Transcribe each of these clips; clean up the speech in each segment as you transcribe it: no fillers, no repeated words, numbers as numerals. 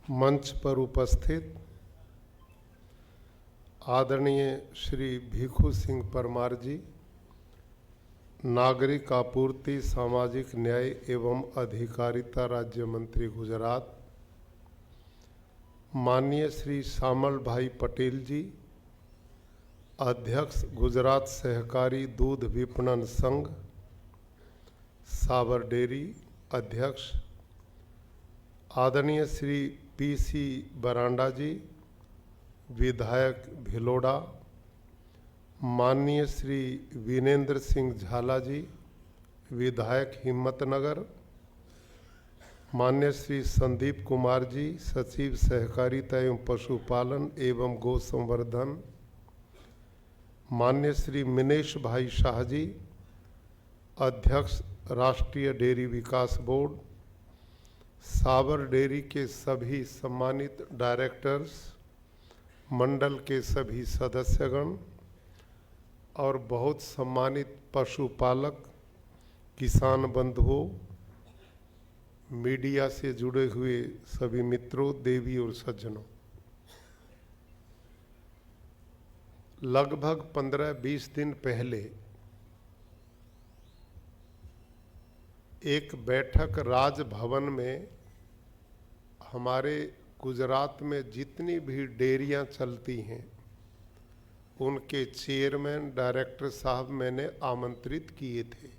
मंच पर उपस्थित आदरणीय श्री भीखू सिंह परमार जी, नागरिक आपूर्ति, सामाजिक न्याय एवं अधिकारिता राज्य मंत्री गुजरात, माननीय श्री श्यामल भाई पटेल जी, अध्यक्ष गुजरात सहकारी दूध विपणन संघ साबर डेयरी अध्यक्ष, आदरणीय श्री पीसी बरांडा जी, विधायक भिलोड़ा, माननीय श्री विनेंद्र सिंह झाला जी, विधायक हिम्मतनगर, माननीय श्री संदीप कुमार जी, सचिव सहकारिता एवं पशुपालन एवं गौ संवर्धन, माननीय श्री मिनेश भाई शाह जी, अध्यक्ष राष्ट्रीय डेयरी विकास बोर्ड, साबर डेयरी के सभी सम्मानित डायरेक्टर्स, मंडल के सभी सदस्यगण और बहुत सम्मानित पशुपालक, किसान बंधुओं, मीडिया से जुड़े हुए सभी मित्रों, देवी और सज्जनों, लगभग 15-20 दिन पहले एक बैठक राजभवन में हमारे गुजरात में जितनी भी डेयरियां चलती हैं उनके चेयरमैन, डायरेक्टर साहब मैंने आमंत्रित किए थे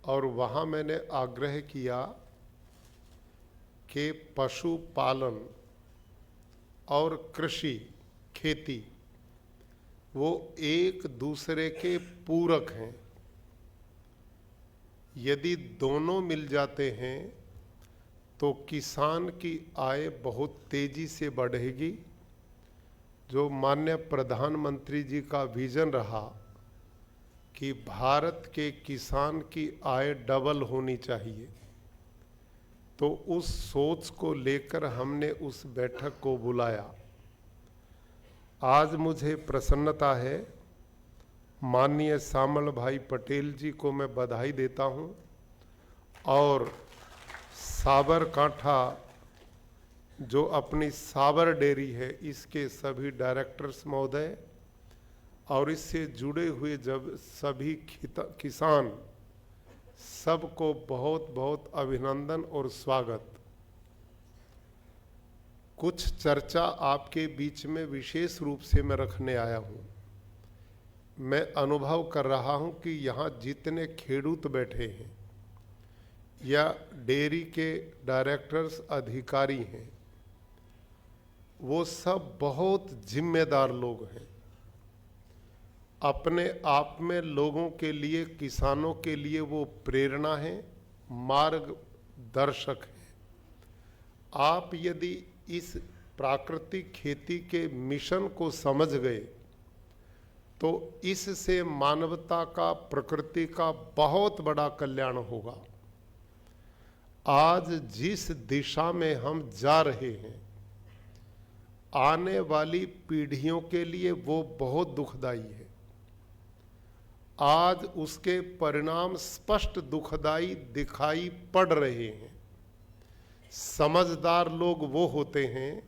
और वहाँ मैंने आग्रह किया कि पशुपालन और कृषि, खेती वो एक दूसरे के पूरक हैं। यदि दोनों मिल जाते हैं तो किसान की आय बहुत तेजी से बढ़ेगी। जो माननीय प्रधानमंत्री जी का विजन रहा कि भारत के किसान की आय डबल होनी चाहिए, तो उस सोच को लेकर हमने उस बैठक को बुलाया। आज मुझे प्रसन्नता है, माननीय श्यामल भाई पटेल जी को मैं बधाई देता हूं और साबरकांठा जो अपनी साबर डेयरी है इसके सभी डायरेक्टर्स महोदय और इससे जुड़े हुए जब सभी किसान, सबको बहुत बहुत अभिनंदन और स्वागत। कुछ चर्चा आपके बीच में विशेष रूप से मैं रखने आया हूं। मैं अनुभव कर रहा हूं कि यहाँ जितने खेडूत बैठे हैं या डेयरी के डायरेक्टर्स, अधिकारी हैं, वो सब बहुत जिम्मेदार लोग हैं। अपने आप में लोगों के लिए, किसानों के लिए वो प्रेरणा है, मार्गदर्शक है। आप यदि इस प्राकृतिक खेती के मिशन को समझ गए तो इससे मानवता का, प्रकृति का बहुत बड़ा कल्याण होगा। आज जिस दिशा में हम जा रहे हैं, आने वाली पीढ़ियों के लिए वो बहुत दुखदाई है। आज उसके परिणाम स्पष्ट दुखदाई दिखाई पड़ रहे हैं। समझदार लोग वो होते हैं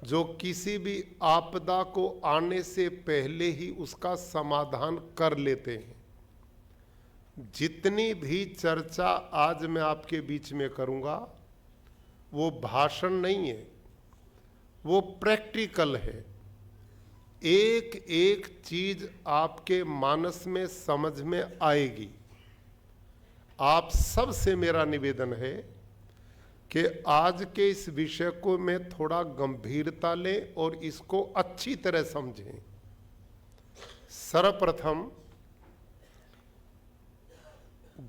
जो किसी भी आपदा को आने से पहले ही उसका समाधान कर लेते हैं। जितनी भी चर्चा आज मैं आपके बीच में करूंगा वो भाषण नहीं है, वो प्रैक्टिकल है। एक एक चीज आपके मानस में समझ में आएगी। आप सबसे मेरा निवेदन है कि आज के इस विषय को मैं थोड़ा गंभीरता लें और इसको अच्छी तरह समझें। सर्वप्रथम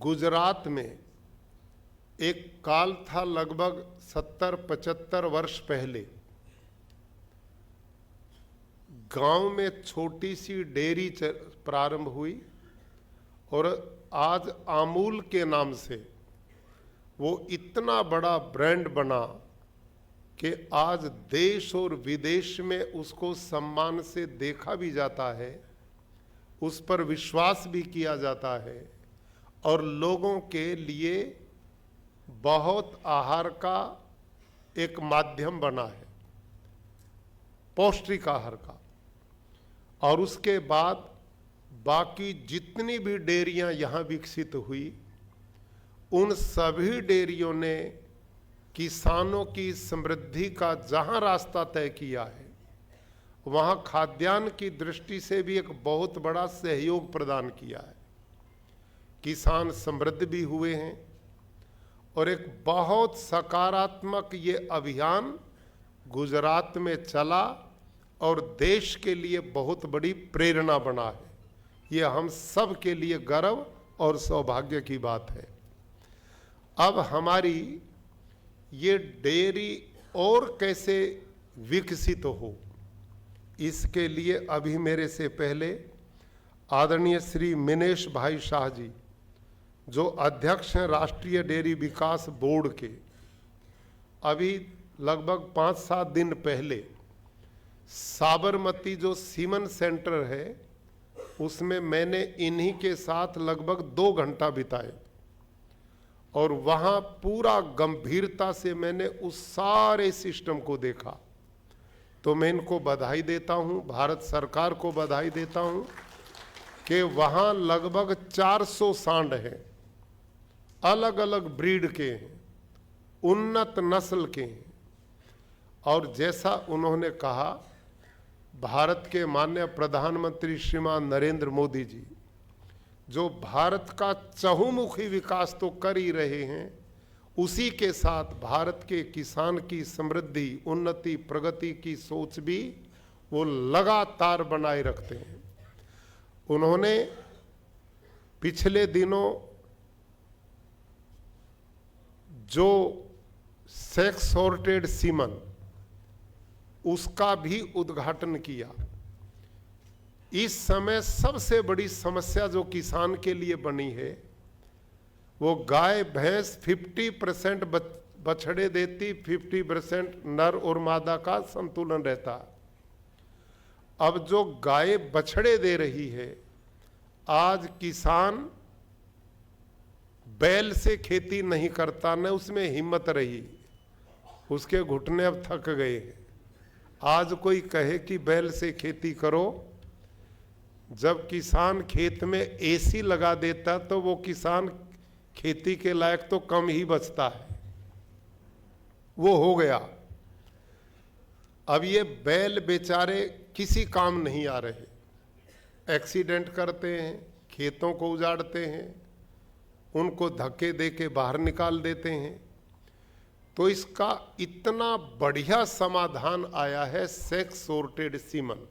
गुजरात में एक काल था, लगभग 70-75 वर्ष पहले गांव में छोटी सी डेयरी प्रारंभ हुई और आज अमूल के नाम से वो इतना बड़ा ब्रांड बना कि आज देश और विदेश में उसको सम्मान से देखा भी जाता है, उस पर विश्वास भी किया जाता है और लोगों के लिए बहुत आहार का एक माध्यम बना है पौष्टिक आहार का। और उसके बाद बाकी जितनी भी डेयरियां यहां विकसित हुई, उन सभी डेयरियों ने किसानों की समृद्धि का जहां रास्ता तय किया है, वहां खाद्यान्न की दृष्टि से भी एक बहुत बड़ा सहयोग प्रदान किया है। किसान समृद्ध भी हुए हैं और एक बहुत सकारात्मक ये अभियान गुजरात में चला और देश के लिए बहुत बड़ी प्रेरणा बना है। ये हम सब के लिए गर्व और सौभाग्य की बात है। अब हमारी ये डेयरी और कैसे विकसित हो, इसके लिए अभी मेरे से पहले आदरणीय श्री मिनेश भाई शाह जी, जो अध्यक्ष हैं राष्ट्रीय डेयरी विकास बोर्ड के, अभी लगभग 5-7 दिन पहले साबरमती जो सीमन सेंटर है, उसमें मैंने इन्हीं के साथ लगभग 2 घंटा बिताए और वहाँ पूरा गंभीरता से मैंने उस सारे सिस्टम को देखा। तो मैं इनको बधाई देता हूँ, भारत सरकार को बधाई देता हूँ कि वहाँ लगभग 400 सांड हैं, अलग अलग ब्रीड के हैं, उन्नत नस्ल के हैं। और जैसा उन्होंने कहा, भारत के माननीय प्रधानमंत्री श्रीमान नरेंद्र मोदी जी, जो भारत का चहुमुखी विकास तो कर ही रहे हैं, उसी के साथ भारत के किसान की समृद्धि, उन्नति, प्रगति की सोच भी वो लगातार बनाए रखते हैं। उन्होंने पिछले दिनों जो सेक्स सॉर्टेड सीमन, उसका भी उद्घाटन किया। इस समय सबसे बड़ी समस्या जो किसान के लिए बनी है, वो गाय भैंस 50% बछड़े देती, 50% नर और मादा का संतुलन रहता। अब जो गाय बछड़े दे रही है, आज किसान बैल से खेती नहीं करता, न उसमें हिम्मत रही, उसके घुटने अब थक गए हैं। आज कोई कहे कि बैल से खेती करो, जब किसान खेत में एसी लगा देता तो वो किसान खेती के लायक तो कम ही बचता है, वो हो गया। अब ये बैल बेचारे किसी काम नहीं आ रहे, एक्सीडेंट करते हैं, खेतों को उजाड़ते हैं, उनको धक्के दे के बाहर निकाल देते हैं। तो इसका इतना बढ़िया समाधान आया है सेक्स सॉर्टेड सीमन।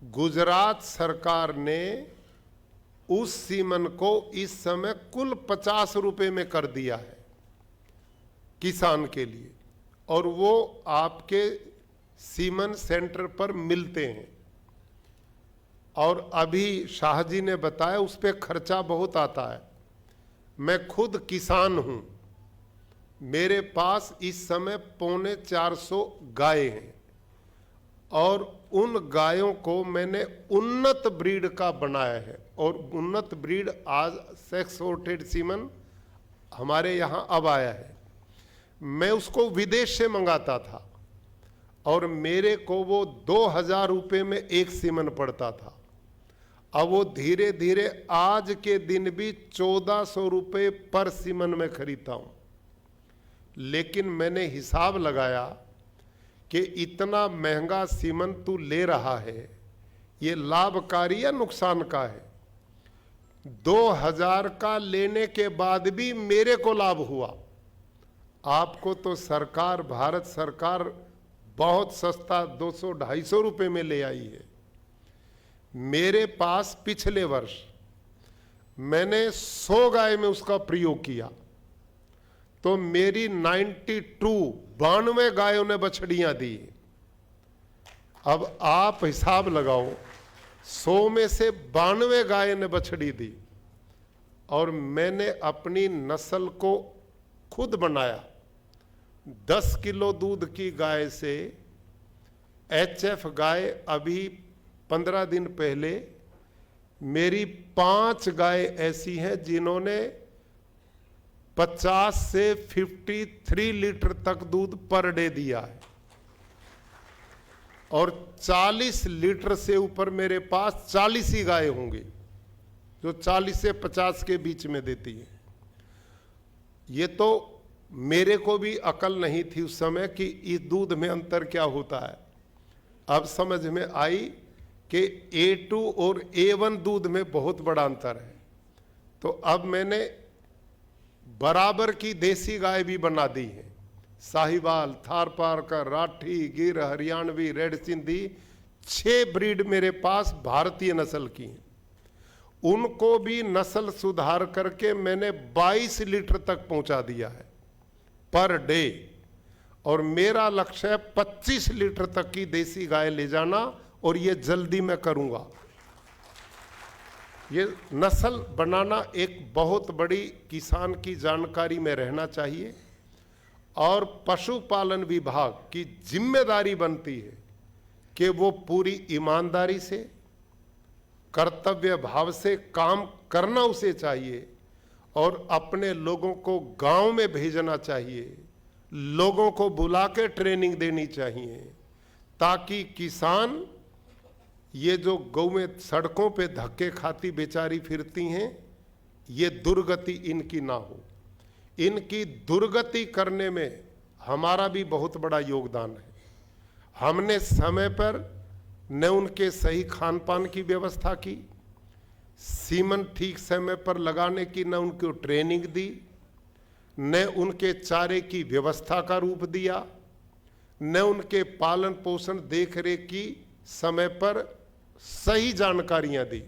गुजरात सरकार ने उस सीमन को इस समय कुल 50 रुपए में कर दिया है किसान के लिए, और वो आपके सीमन सेंटर पर मिलते हैं। और अभी शाह जी ने बताया उस पर खर्चा बहुत आता है। मैं खुद किसान हूं, मेरे पास इस समय 450 गायें हैं और उन गायों को मैंने उन्नत ब्रीड का बनाया है। और उन्नत ब्रीड आज सेक्स सॉर्टेड सीमन हमारे यहां अब आया है। मैं उसको विदेश से मंगाता था और मेरे को वो 2000 रुपये में एक सीमन पड़ता था। अब वो धीरे धीरे आज के दिन भी 1400 रुपये पर सीमन में खरीदता हूं। लेकिन मैंने हिसाब लगाया कि इतना महंगा सीमन तू ले रहा है, ये लाभकारी या नुकसान का है? 2000 का लेने के बाद भी मेरे को लाभ हुआ। आपको तो सरकार, भारत सरकार बहुत सस्ता 200-250 रुपये में ले आई है। मेरे पास पिछले वर्ष मैंने 100 गाय में उसका प्रयोग किया तो मेरी 92 गायों ने बछड़ियां दी। अब आप हिसाब लगाओ, 100 में से 92 गाय ने बछड़ी दी और मैंने अपनी नस्ल को खुद बनाया। 10 किलो दूध की गाय से HF गाय अभी 15 दिन पहले मेरी 5 गाय ऐसी हैं जिन्होंने 50 से 53 लीटर तक दूध पर डे दिया है और 40 लीटर से ऊपर मेरे पास 40 ही गाय होंगी जो 40 से 50 के बीच में देती है। ये तो मेरे को भी अकल नहीं थी उस समय कि इस दूध में अंतर क्या होता है। अब समझ में आई कि A2 और A1 दूध में बहुत बड़ा अंतर है। तो अब मैंने बराबर की देसी गाय भी बना दी है। साहिवाल, थारपारकर, राठी, गिर, हरियाणवी, रेड सिंधी 6 ब्रीड मेरे पास भारतीय नस्ल की हैं। उनको भी नस्ल सुधार करके मैंने 22 लीटर तक पहुंचा दिया है पर डे और मेरा लक्ष्य है 25 लीटर तक की देसी गाय ले जाना और ये जल्दी मैं करूंगा। ये नस्ल बनाना एक बहुत बड़ी किसान की जानकारी में रहना चाहिए और पशुपालन विभाग की जिम्मेदारी बनती है कि वो पूरी ईमानदारी से, कर्तव्य भाव से काम करना उसे चाहिए और अपने लोगों को गांव में भेजना चाहिए, लोगों को बुला के ट्रेनिंग देनी चाहिए ताकि किसान ये जो गौ में सड़कों पे धक्के खाती बेचारी फिरती हैं, ये दुर्गति इनकी ना हो। इनकी दुर्गति करने में हमारा भी बहुत बड़ा योगदान है। हमने समय पर न उनके सही खान पान की व्यवस्था की, सीमन ठीक समय पर लगाने की न उनको ट्रेनिंग दी, न उनके चारे की व्यवस्था का रूप दिया, न उनके पालन पोषण देख रेख की समय पर सही जानकारियां दी।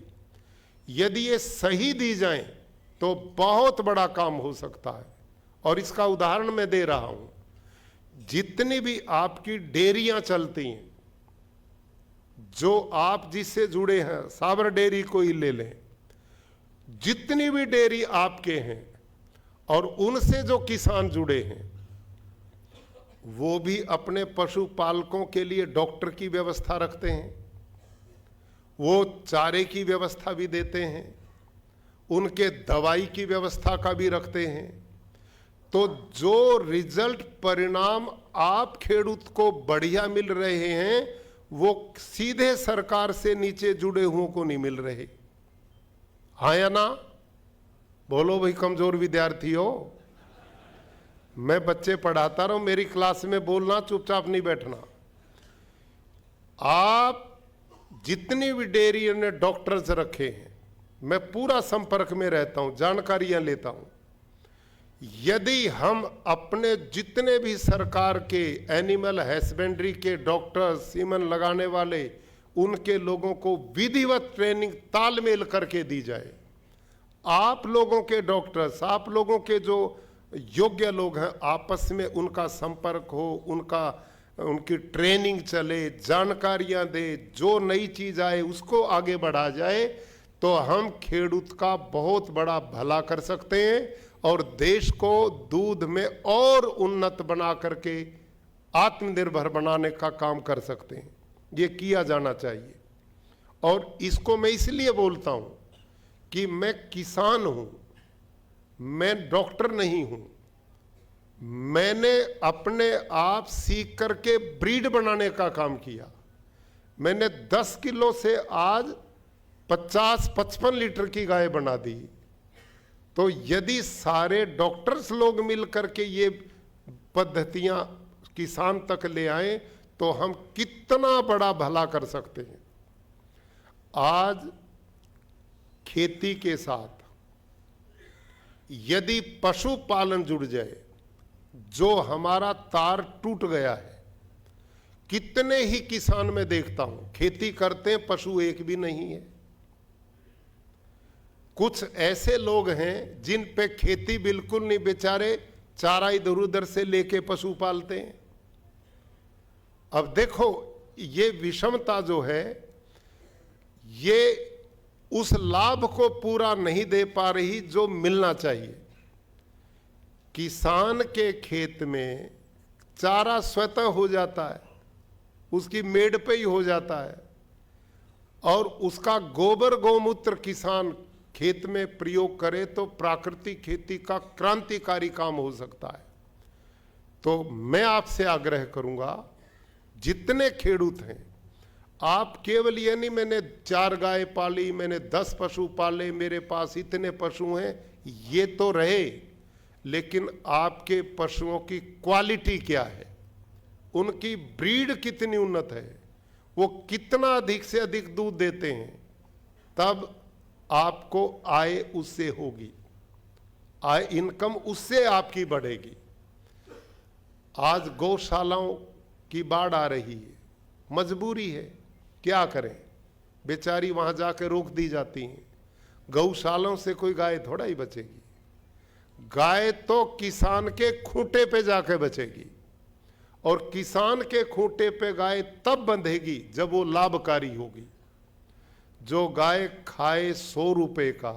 यदि ये सही दी जाएं तो बहुत बड़ा काम हो सकता है और इसका उदाहरण मैं दे रहा हूं। जितनी भी आपकी डेयरियां चलती हैं, जो आप जिससे जुड़े हैं, साबर डेयरी को ही ले लें, जितनी भी डेयरी आपके हैं और उनसे जो किसान जुड़े हैं, वो भी अपने पशुपालकों के लिए डॉक्टर की व्यवस्था रखते हैं, वो चारे की व्यवस्था भी देते हैं, उनके दवाई की व्यवस्था का भी रखते हैं। तो जो रिजल्ट परिणाम आप खेडूत को बढ़िया मिल रहे हैं वो सीधे सरकार से नीचे जुड़े हुओं को नहीं मिल रहे। हाँ या ना? बोलो भाई कमजोर विद्यार्थी हो। मैं बच्चे पढ़ाता रहा हूं, मेरी क्लास में बोलना, चुपचाप नहीं बैठना। आप जितनी भी डेयरी ने डॉक्टर्स रखे हैं, मैं पूरा संपर्क में रहता हूं, जानकारियां लेता हूं। यदि हम अपने जितने भी सरकार के एनिमल हस्बेंड्री के डॉक्टर्स, सीमन लगाने वाले, उनके लोगों को विधिवत ट्रेनिंग तालमेल करके दी जाए, आप लोगों के डॉक्टर्स, आप लोगों के जो योग्य लोग हैं, आपस में उनका संपर्क हो, उनकी ट्रेनिंग चले, जानकारियां दे, जो नई चीज आए उसको आगे बढ़ा जाए, तो हम खेडूत का बहुत बड़ा भला कर सकते हैं और देश को दूध में और उन्नत बना करके आत्मनिर्भर बनाने का काम कर सकते हैं। ये किया जाना चाहिए। और इसको मैं इसलिए बोलता हूं कि मैं किसान हूं, मैं डॉक्टर नहीं हूं। मैंने अपने आप सीख करके ब्रीड बनाने का काम किया। मैंने 10 किलो से आज 50-55 लीटर की गाय बना दी। तो यदि सारे डॉक्टर्स लोग मिल करके ये पद्धतियां किसान तक ले आए तो हम कितना बड़ा भला कर सकते हैं। आज खेती के साथ यदि पशुपालन जुड़ जाए, जो हमारा तार टूट गया है, कितने ही किसान में देखता हूं खेती करते हैं, पशु एक भी नहीं है। कुछ ऐसे लोग हैं जिन पे खेती बिल्कुल नहीं, बेचारे चारा इधर उधर से लेके पशु पालते हैं। अब देखो ये विषमता जो है, ये उस लाभ को पूरा नहीं दे पा रही जो मिलना चाहिए। किसान के खेत में चारा स्वतः हो जाता है, उसकी मेड़ पे ही हो जाता है और उसका गोबर गौमूत्र किसान खेत में प्रयोग करें तो प्राकृतिक खेती का क्रांतिकारी काम हो सकता है। तो मैं आपसे आग्रह करूंगा, जितने खेडूत हैं, आप केवल ये नहीं मैंने 4 गाय पाली, मैंने 10 पशु पाले, मेरे पास इतने पशु हैं, ये तो रहे, लेकिन आपके पशुओं की क्वालिटी क्या है, उनकी ब्रीड कितनी उन्नत है, वो कितना अधिक से अधिक दूध देते हैं, तब आपको आय उससे होगी, आय इनकम उससे आपकी बढ़ेगी। आज गौशालाओं की बाढ़ आ रही है, मजबूरी है, क्या करें, बेचारी वहां जाकर रोक दी जाती हैं। गौशालाओं से कोई गाय थोड़ा ही बचेगी, गाय तो किसान के खूंटे पे जाके बचेगी, और किसान के खूंटे पे गाय तब बंधेगी जब वो लाभकारी होगी। जो गाय खाए 100 रुपए का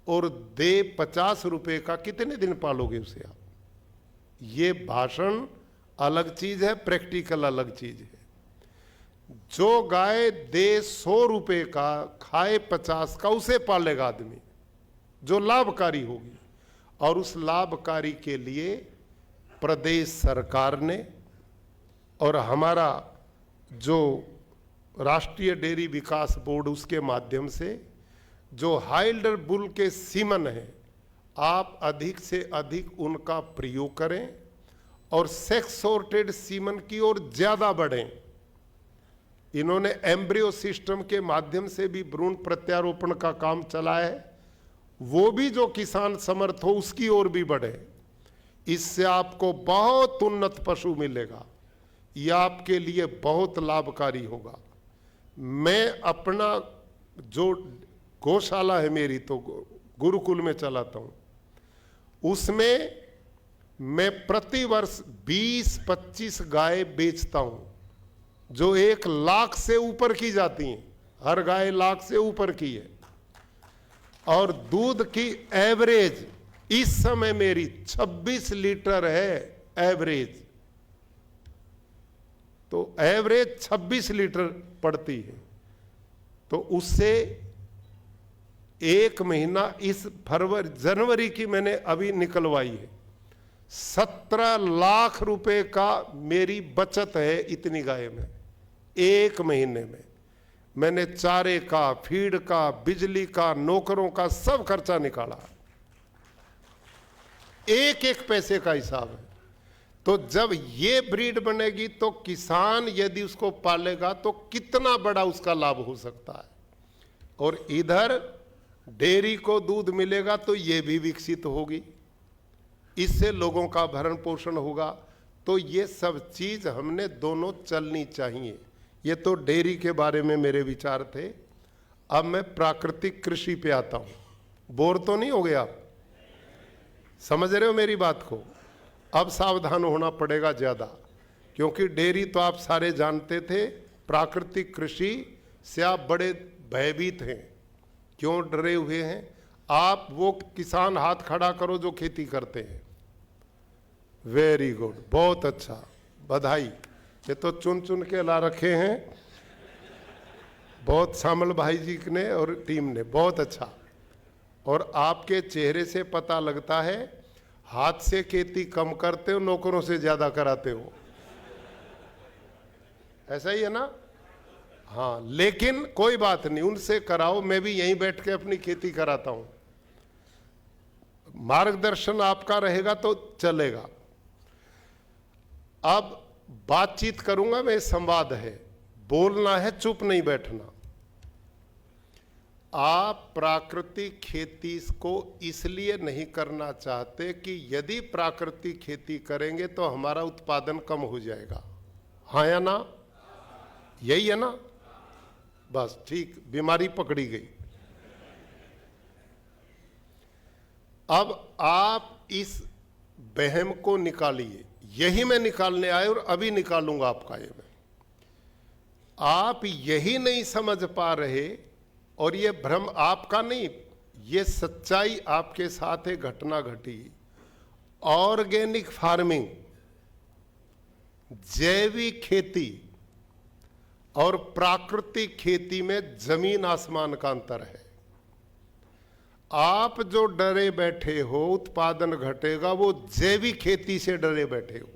और दे 50 रुपए का, कितने दिन पालोगे उसे आप? ये भाषण अलग चीज है, प्रैक्टिकल अलग चीज है। जो गाय दे 100 रुपए का, खाए 50 का, उसे पालेगा आदमी जो लाभकारी होगी। और उस लाभकारी के लिए प्रदेश सरकार ने और हमारा जो राष्ट्रीय डेयरी विकास बोर्ड, उसके माध्यम से जो हाइल्डर बुल के सीमन है, आप अधिक से अधिक उनका प्रयोग करें और सेक्स सॉर्टेड सीमन की ओर ज्यादा बढ़ें। इन्होंने एम्ब्रियो सिस्टम के माध्यम से भी भ्रूण प्रत्यारोपण का काम चलाया है, वो भी जो किसान समर्थ हो उसकी ओर भी बढ़े। इससे आपको बहुत उन्नत पशु मिलेगा, यह आपके लिए बहुत लाभकारी होगा। मैं अपना जो गौशाला है मेरी, तो गुरुकुल में चलाता हूं, उसमें मैं प्रतिवर्ष 20-25 गाय बेचता हूं, जो 1 लाख से ऊपर की जाती हैं। हर गाय 1 लाख से ऊपर की है। और दूध की एवरेज इस समय मेरी 26 लीटर है, एवरेज। तो एवरेज 26 लीटर पड़ती है। तो उससे 1 महीना, इस जनवरी की मैंने अभी निकलवाई है, 17 लाख रुपए का मेरी बचत है इतनी गाय में। 1 महीने में मैंने चारे का, फीड का, बिजली का, नौकरों का सब खर्चा निकाला, 1-1 पैसे का हिसाब है। तो जब ये ब्रीड बनेगी तो किसान यदि उसको पालेगा तो कितना बड़ा उसका लाभ हो सकता है। और इधर डेयरी को दूध मिलेगा तो ये भी विकसित होगी, इससे लोगों का भरण पोषण होगा। तो ये सब चीज हमने दोनों चलनी चाहिए। ये तो डेयरी के बारे में मेरे विचार थे। अब मैं प्राकृतिक कृषि पे आता हूं। बोर तो नहीं हो गए आप? समझ रहे हो मेरी बात को? अब सावधान होना पड़ेगा ज्यादा, क्योंकि डेयरी तो आप सारे जानते थे। प्राकृतिक कृषि से आप बड़े भयभीत हैं। क्यों डरे हुए हैं आप? वो किसान हाथ खड़ा करो जो खेती करते हैं। वेरी गुड, बहुत अच्छा, बधाई। ये तो चुन चुन के ला रखे हैं, बहुत शामिल भाई जी ने और टीम ने, बहुत अच्छा। और आपके चेहरे से पता लगता है हाथ से खेती कम करते हो, नौकरों से ज्यादा कराते हो। ऐसा ही है ना? हाँ, लेकिन कोई बात नहीं, उनसे कराओ, मैं भी यहीं बैठ के अपनी खेती कराता हूं। मार्गदर्शन आपका रहेगा तो चलेगा। अब बातचीत करूंगा मैं, संवाद है, बोलना है, चुप नहीं बैठना। आप प्राकृतिक खेती को इसलिए नहीं करना चाहते कि यदि प्राकृतिक खेती करेंगे तो हमारा उत्पादन कम हो जाएगा। हाँ या ना? यही है ना? बस ठीक, बीमारी पकड़ी गई। अब आप इस वहम को निकालिए। यही मैं निकालने आया और अभी निकालूंगा आपका ये मैं। आप यही नहीं समझ पा रहे, और ये भ्रम आपका नहीं, ये सच्चाई आपके साथ एक घटना घटी। ऑर्गेनिक फार्मिंग, जैविक खेती और प्राकृतिक खेती में जमीन आसमान का अंतर है। आप जो डरे बैठे हो उत्पादन घटेगा, वो जैविक खेती से डरे बैठे हो।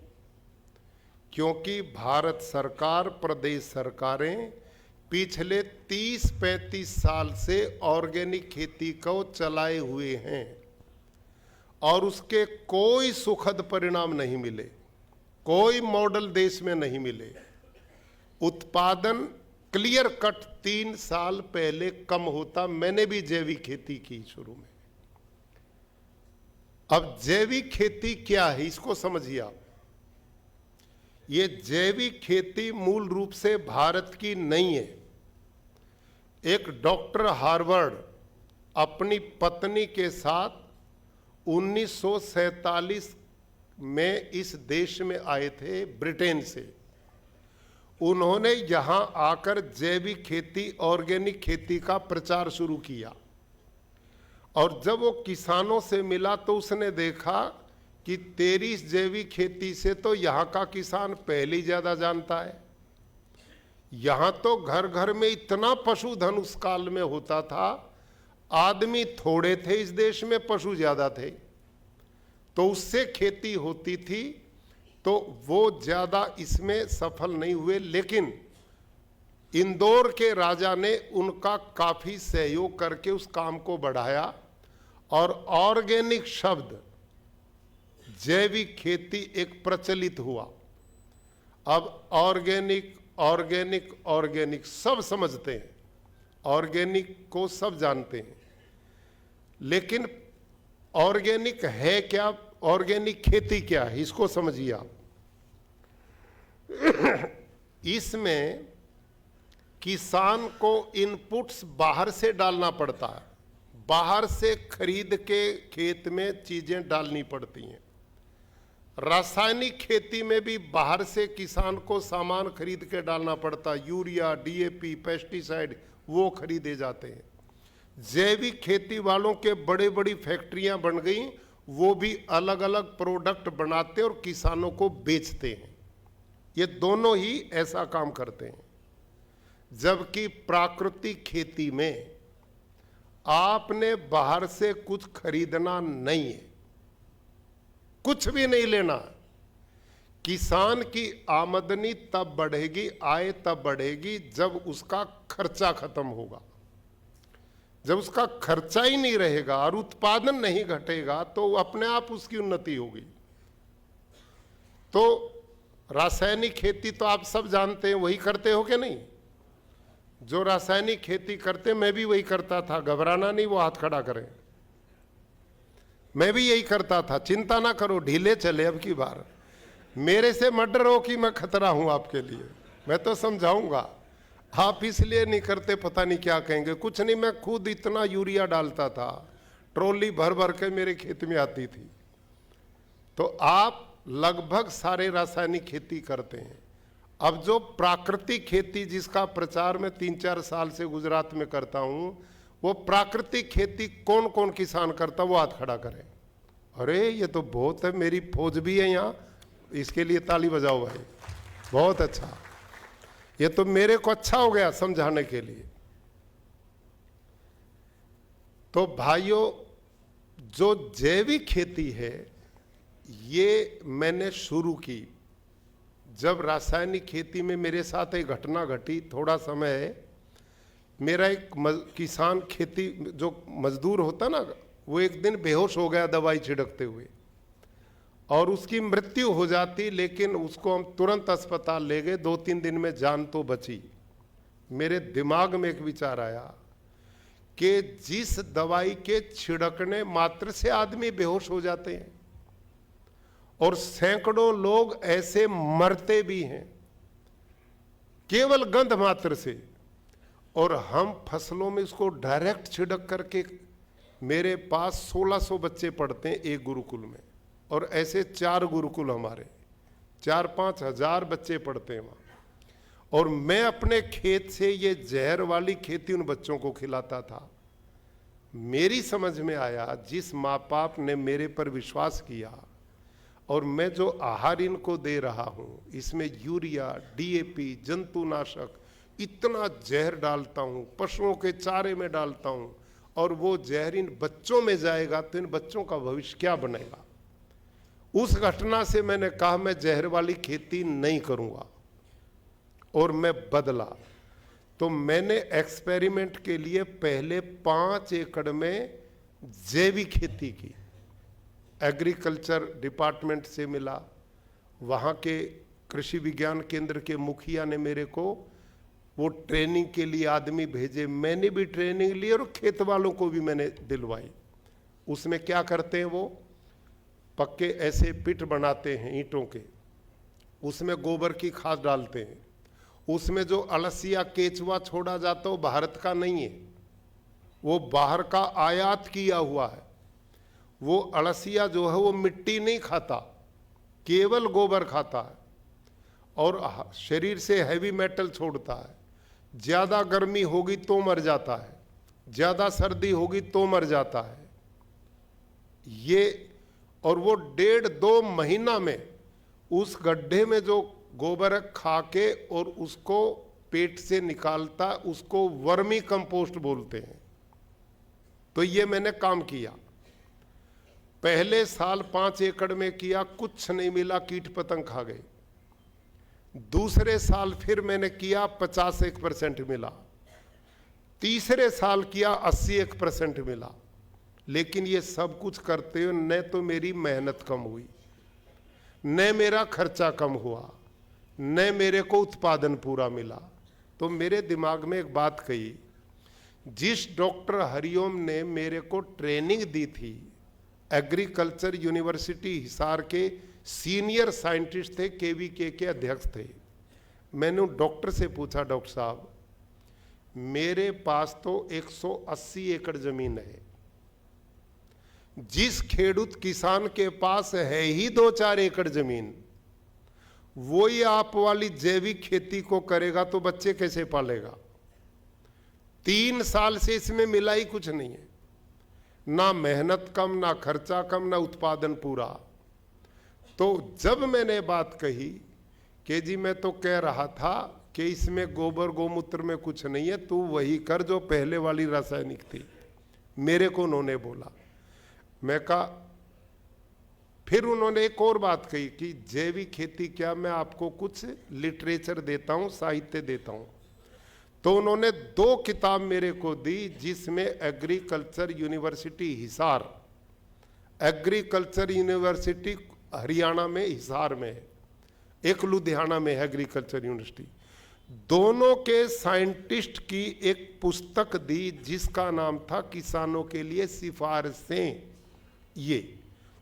क्योंकि भारत सरकार, प्रदेश सरकारें पिछले 30-35 साल से ऑर्गेनिक खेती को चलाए हुए हैं और उसके कोई सुखद परिणाम नहीं मिले, कोई मॉडल देश में नहीं मिले। उत्पादन क्लियर कट 3 साल पहले कम होता। मैंने भी जैविक खेती की शुरू में। अब जैविक खेती क्या है इसको समझिए आप। ये जैविक खेती मूल रूप से भारत की नहीं है। एक डॉक्टर हार्वर्ड अपनी पत्नी के साथ 1947 में इस देश में आए थे ब्रिटेन से। उन्होंने यहां आकर जैविक खेती, ऑर्गेनिक खेती का प्रचार शुरू किया और जब वो किसानों से मिला तो उसने देखा कि तेरी इस जैविक खेती से तो यहाँ का किसान पहले ही ज्यादा जानता है। यहाँ तो घर घर में इतना पशुधन उस काल में होता था, आदमी थोड़े थे इस देश में, पशु ज्यादा थे, तो उससे खेती होती थी। तो वो ज्यादा इसमें सफल नहीं हुए, लेकिन इंदौर के राजा ने उनका काफी सहयोग करके उस काम को बढ़ाया और ऑर्गेनिक शब्द, जैविक खेती एक प्रचलित हुआ। अब ऑर्गेनिक ऑर्गेनिक ऑर्गेनिक सब समझते हैं, ऑर्गेनिक को सब जानते हैं, लेकिन ऑर्गेनिक है क्या, ऑर्गेनिक खेती क्या है इसको समझिए आप। इसमें किसान को इनपुट्स बाहर से डालना पड़ता है, बाहर से खरीद के खेत में चीजें डालनी पड़ती हैं। रासायनिक खेती में भी बाहर से किसान को सामान खरीद के डालना पड़ता, यूरिया, डीएपी, पेस्टिसाइड वो खरीदे जाते हैं। जैविक खेती वालों के बड़े बड़ी फैक्ट्रियां बन गई, वो भी अलग अलग प्रोडक्ट बनाते और किसानों को बेचते हैं। ये दोनों ही ऐसा काम करते हैं। जबकि प्राकृतिक खेती में आपने बाहर से कुछ खरीदना नहीं है, कुछ भी नहीं लेना। किसान की आमदनी तब बढ़ेगी, आय तब बढ़ेगी जब उसका खर्चा खत्म होगा। जब उसका खर्चा ही नहीं रहेगा और उत्पादन नहीं घटेगा तो अपने आप उसकी उन्नति होगी। तो रासायनिक खेती तो आप सब जानते हैं, वही करते हो कि नहीं? जो रासायनिक खेती करते, मैं भी वही करता था। घबराना नहीं, वो हाथ खड़ा करें। मैं भी यही करता था, चिंता ना करो, ढीले चले। अब की बार मेरे से मत डरो कि मैं खतरा हूं आपके लिए, मैं तो समझाऊंगा। आप इसलिए नहीं करते, पता नहीं क्या कहेंगे। कुछ नहीं, मैं खुद इतना यूरिया डालता था, ट्रॉली भर भर के मेरे खेत में आती थी। तो आप लगभग सारे रासायनिक खेती करते हैं। अब जो प्राकृतिक खेती जिसका प्रचार मैं 3-4 साल से गुजरात में करता हूं, वो प्राकृतिक खेती कौन कौन किसान करता, वो हाथ खड़ा करें। अरे ये तो बहुत है, मेरी फौज भी है यहाँ, इसके लिए ताली बजाओ भाई, बहुत अच्छा। ये तो मेरे को अच्छा हो गया समझाने के लिए। तो भाइयों, जो जैविक खेती है ये मैंने शुरू की जब रासायनिक खेती में मेरे साथ एक घटना घटी। थोड़ा समय है, मेरा एक किसान खेती जो मजदूर होता ना, वो एक दिन बेहोश हो गया दवाई छिड़कते हुए और उसकी मृत्यु हो जाती, लेकिन उसको हम तुरंत अस्पताल ले गए। 2-3 दिन में जान तो बची। मेरे दिमाग में एक विचार आया कि जिस दवाई के छिड़कने मात्र से आदमी बेहोश हो जाते हैं और सैकड़ों लोग ऐसे मरते भी हैं केवल गंध मात्र से, और हम फसलों में इसको डायरेक्ट छिड़क करके, मेरे पास 1600 बच्चे पढ़ते हैं एक गुरुकुल में, और ऐसे 4 गुरुकुल हमारे, 4-5 हजार बच्चे पढ़ते हैं वहाँ। और मैं अपने खेत से ये जहर वाली खेती उन बच्चों को खिलाता था। मेरी समझ में आया, जिस माँ बाप ने मेरे पर विश्वास किया और मैं जो आहार इनको दे रहा हूँ, इसमें यूरिया, डीएपी, जंतुनाशक, इतना जहर डालता हूँ, पशुओं के चारे में डालता हूँ और वो जहर इन बच्चों में जाएगा तो इन बच्चों का भविष्य क्या बनेगा। उस घटना से मैंने कहा मैं जहर वाली खेती नहीं करूंगा और मैं बदला। तो मैंने एक्सपेरिमेंट के लिए पहले 5 एकड़ में जैविक खेती की। एग्रीकल्चर डिपार्टमेंट से मिला, वहाँ के कृषि विज्ञान केंद्र के मुखिया ने मेरे को वो ट्रेनिंग के लिए आदमी भेजे, मैंने भी ट्रेनिंग ली और खेत वालों को भी मैंने दिलवाई। उसमें क्या करते हैं, वो पक्के ऐसे पिट बनाते हैं ईंटों के, उसमें गोबर की खाद डालते हैं। उसमें जो अलसिया केचुआ छोड़ा जाता है वो भारत का नहीं है, वो बाहर का आयात किया हुआ है। वो अलसिया जो है वो मिट्टी नहीं खाता, केवल गोबर खाता है और शरीर से हैवी मेटल छोड़ता है। ज़्यादा गर्मी होगी तो मर जाता है, ज़्यादा सर्दी होगी तो मर जाता है ये। और वो 1.5-2 महीना में उस गड्ढे में जो गोबर खा के और उसको पेट से निकालता, उसको वर्मी कंपोस्ट बोलते हैं। तो ये मैंने काम किया। पहले साल 5 एकड़ में किया, कुछ नहीं मिला, कीट पतंग खा गए। दूसरे साल फिर मैंने किया, 51% मिला। तीसरे साल किया, 81% मिला। लेकिन ये सब कुछ करते हुए न तो मेरी मेहनत कम हुई, न मेरा खर्चा कम हुआ, न मेरे को उत्पादन पूरा मिला। तो मेरे दिमाग में एक बात कही, जिस डॉक्टर हरिओम ने मेरे को ट्रेनिंग दी थी, एग्रीकल्चर यूनिवर्सिटी हिसार के सीनियर साइंटिस्ट थे, केवीके के अध्यक्ष थे। मैंने डॉक्टर से पूछा, डॉक्टर साहब मेरे पास तो 180 एकड़ जमीन है, जिस खेडूत किसान के पास है ही 2-4 एकड़ जमीन, वो ही आप वाली जैविक खेती को करेगा तो बच्चे कैसे पालेगा। 3 साल से इसमें मिला ही कुछ नहीं है, ना मेहनत कम, ना खर्चा कम, ना उत्पादन पूरा। तो जब मैंने बात कही कि जी मैं तो कह रहा था कि इसमें गोबर गोमूत्र में कुछ नहीं है, तू वही कर जो पहले वाली रासायनिक थी, मेरे को उन्होंने बोला। मैं कहा, फिर उन्होंने एक और बात कही कि जैविक खेती क्या, मैं आपको कुछ लिटरेचर देता हूं, साहित्य देता हूं। तो उन्होंने 2 किताब मेरे को दी, जिसमें agriculture university Hisar, agriculture university Haryana में हिसार में है, एक लुधियाना में है एग्रीकल्चर यूनिवर्सिटी, दोनों के साइंटिस्ट की एक पुस्तक दी जिसका नाम था किसानों के लिए सिफारिशें। ये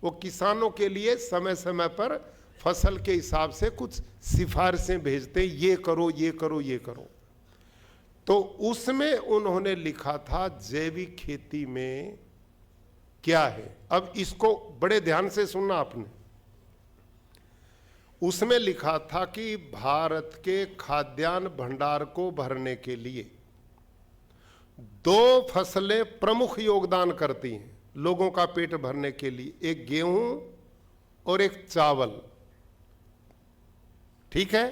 वो किसानों के लिए समय समय पर फसल के हिसाब से कुछ सिफारिशें भेजते, ये करो ये करो ये करो। तो उसमें उन्होंने लिखा था जैविक खेती में क्या है। अब इसको बड़े ध्यान से सुनना आपने। उसमें लिखा था कि भारत के खाद्यान्न भंडार को भरने के लिए 2 फसलें प्रमुख योगदान करती हैं लोगों का पेट भरने के लिए, एक गेहूं और एक चावल, ठीक है।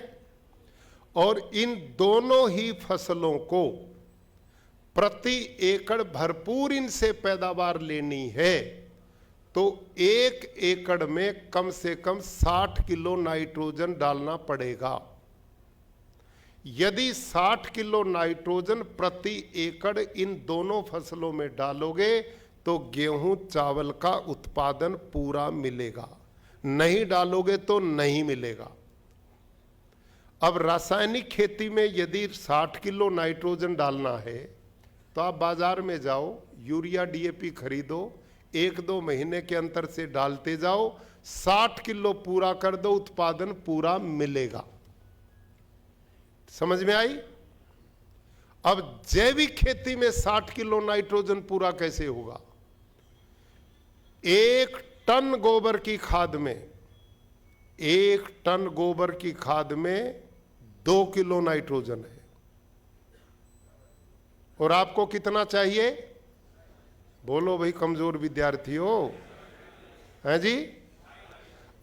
और इन दोनों ही फसलों को प्रति एकड़ भरपूर इनसे पैदावार लेनी है तो 1 एकड़ में कम से कम 60 किलो नाइट्रोजन डालना पड़ेगा। यदि 60 किलो नाइट्रोजन प्रति एकड़ इन दोनों फसलों में डालोगे तो गेहूं चावल का उत्पादन पूरा मिलेगा, नहीं डालोगे तो नहीं मिलेगा। अब रासायनिक खेती में यदि 60 किलो नाइट्रोजन डालना है तो आप बाजार में जाओ, यूरिया डीएपी खरीदो, 1-2 महीने के अंतर से डालते जाओ, 60 किलो पूरा कर दो, उत्पादन पूरा मिलेगा। समझ में आई? अब जैविक खेती में 60 किलो नाइट्रोजन पूरा कैसे होगा? 1 टन गोबर की खाद में 1 टन गोबर की खाद में 2 किलो नाइट्रोजन है। और आपको कितना चाहिए? बोलो भाई, कमजोर विद्यार्थी हो, हैं जी?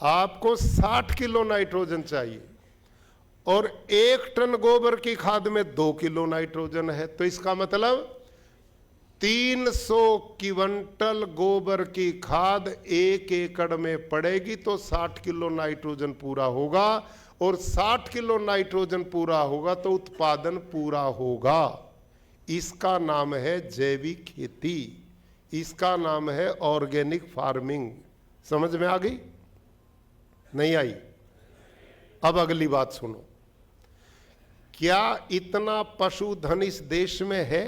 आपको 60 किलो नाइट्रोजन चाहिए और 1 टन गोबर की खाद में 2 किलो नाइट्रोजन है। तो इसका मतलब 300 क्विंटल गोबर की खाद 1 एकड़ में पड़ेगी तो 60 किलो नाइट्रोजन पूरा होगा, और 60 किलो नाइट्रोजन पूरा होगा तो उत्पादन पूरा होगा। इसका नाम है जैविक खेती, इसका नाम है ऑर्गेनिक फार्मिंग। समझ में आ गई? नहीं आई? अब अगली बात सुनो। क्या इतना पशुधन इस देश में है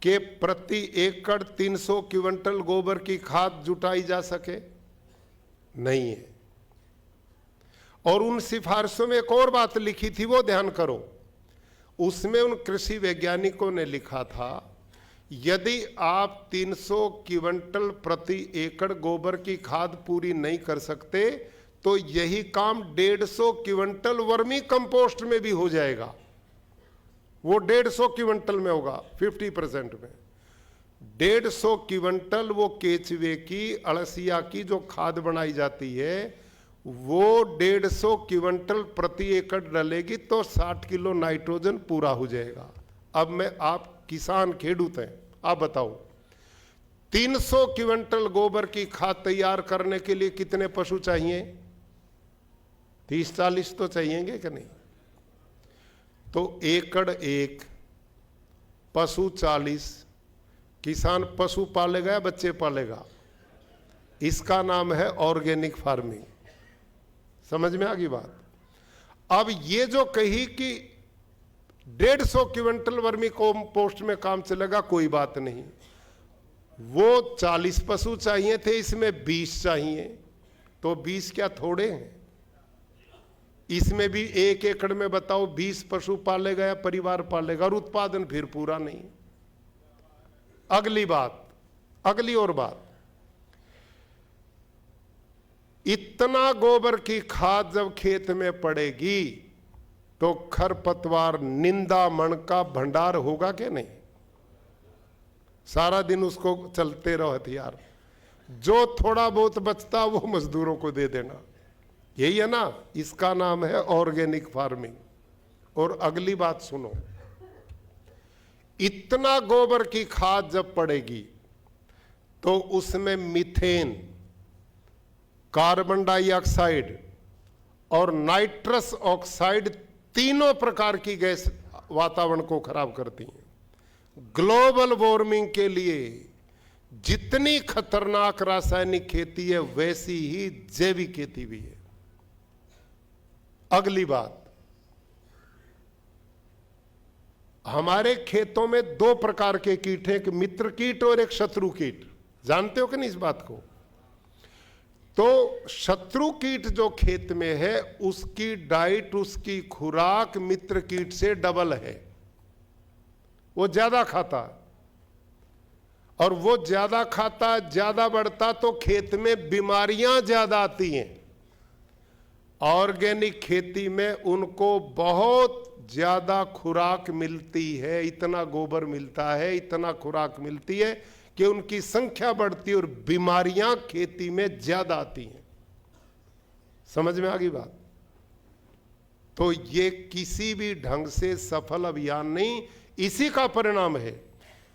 कि प्रति एकड़ 300 क्विंटल गोबर की खाद जुटाई जा सके? नहीं है। और उन सिफारिशों में एक और बात लिखी थी, वो ध्यान करो। उसमें उन कृषि वैज्ञानिकों ने लिखा था, यदि आप 300 क्विंटल प्रति एकड़ गोबर की खाद पूरी नहीं कर सकते तो यही काम 150 क्विंटल वर्मी कंपोस्ट में भी हो जाएगा। वो 150 क्विंटल में होगा, 50% में। 150 क्विंटल वो केचुए की, अळसिया की जो खाद बनाई जाती है, वो 150 क्विंटल प्रति एकड़ डलेगी तो 60 किलो नाइट्रोजन पूरा हो जाएगा। अब मैं, आप किसान खेडूत हैं, आप बताओ 300 क्विंटल गोबर की खाद तैयार करने के लिए कितने पशु चाहिए? 30-40 तो चाहिएंगे कि नहीं? तो एकड़ 1, पशु 40, किसान पशु पालेगा या बच्चे पालेगा? इसका नाम है ऑर्गेनिक फार्मिंग। समझ में आ गई बात? अब ये जो कही कि 150 क्विंटल वर्मी कंपोस्ट में काम चलेगा, कोई बात नहीं। वो 40 पशु चाहिए थे, इसमें 20 चाहिए, तो 20 क्या थोड़े हैं? इसमें भी 1 एकड़ में बताओ 20 पशु पालेगा या परिवार पालेगा, और उत्पादन फिर पूरा नहीं। अगली बात, अगली और बात, इतना गोबर की खाद जब खेत में पड़ेगी तो खरपतवार निंदा मन का भंडार होगा क्या नहीं? सारा दिन उसको चलते रहो हथियार, जो थोड़ा बहुत बचता वो मजदूरों को दे देना, यही है ना? इसका नाम है ऑर्गेनिक फार्मिंग। और अगली बात सुनो, इतना गोबर की खाद जब पड़ेगी तो उसमें मीथेन, कार्बन डाइऑक्साइड और नाइट्रस ऑक्साइड, तीनों प्रकार की गैस वातावरण को खराब करती हैं। ग्लोबल वार्मिंग के लिए जितनी खतरनाक रासायनिक खेती है वैसी ही जैविक खेती भी है। अगली बात, हमारे खेतों में 2 प्रकार के कीट हैं, एक मित्र कीट और एक शत्रु कीट। जानते हो कि नहीं इस बात को? तो शत्रु कीट जो खेत में है उसकी डाइट, उसकी खुराक मित्र कीट से डबल है, वो ज्यादा खाता, और वो ज्यादा खाता, ज्यादा बढ़ता तो खेत में बीमारियां ज्यादा आती हैं। ऑर्गेनिक खेती में उनको बहुत ज्यादा खुराक मिलती है, इतना गोबर मिलता है, इतना खुराक मिलती है कि उनकी संख्या बढ़ती है और बीमारियां खेती में ज्यादा आती हैं। समझ में आ गई बात? तो ये किसी भी ढंग से सफल अभियान नहीं। इसी का परिणाम है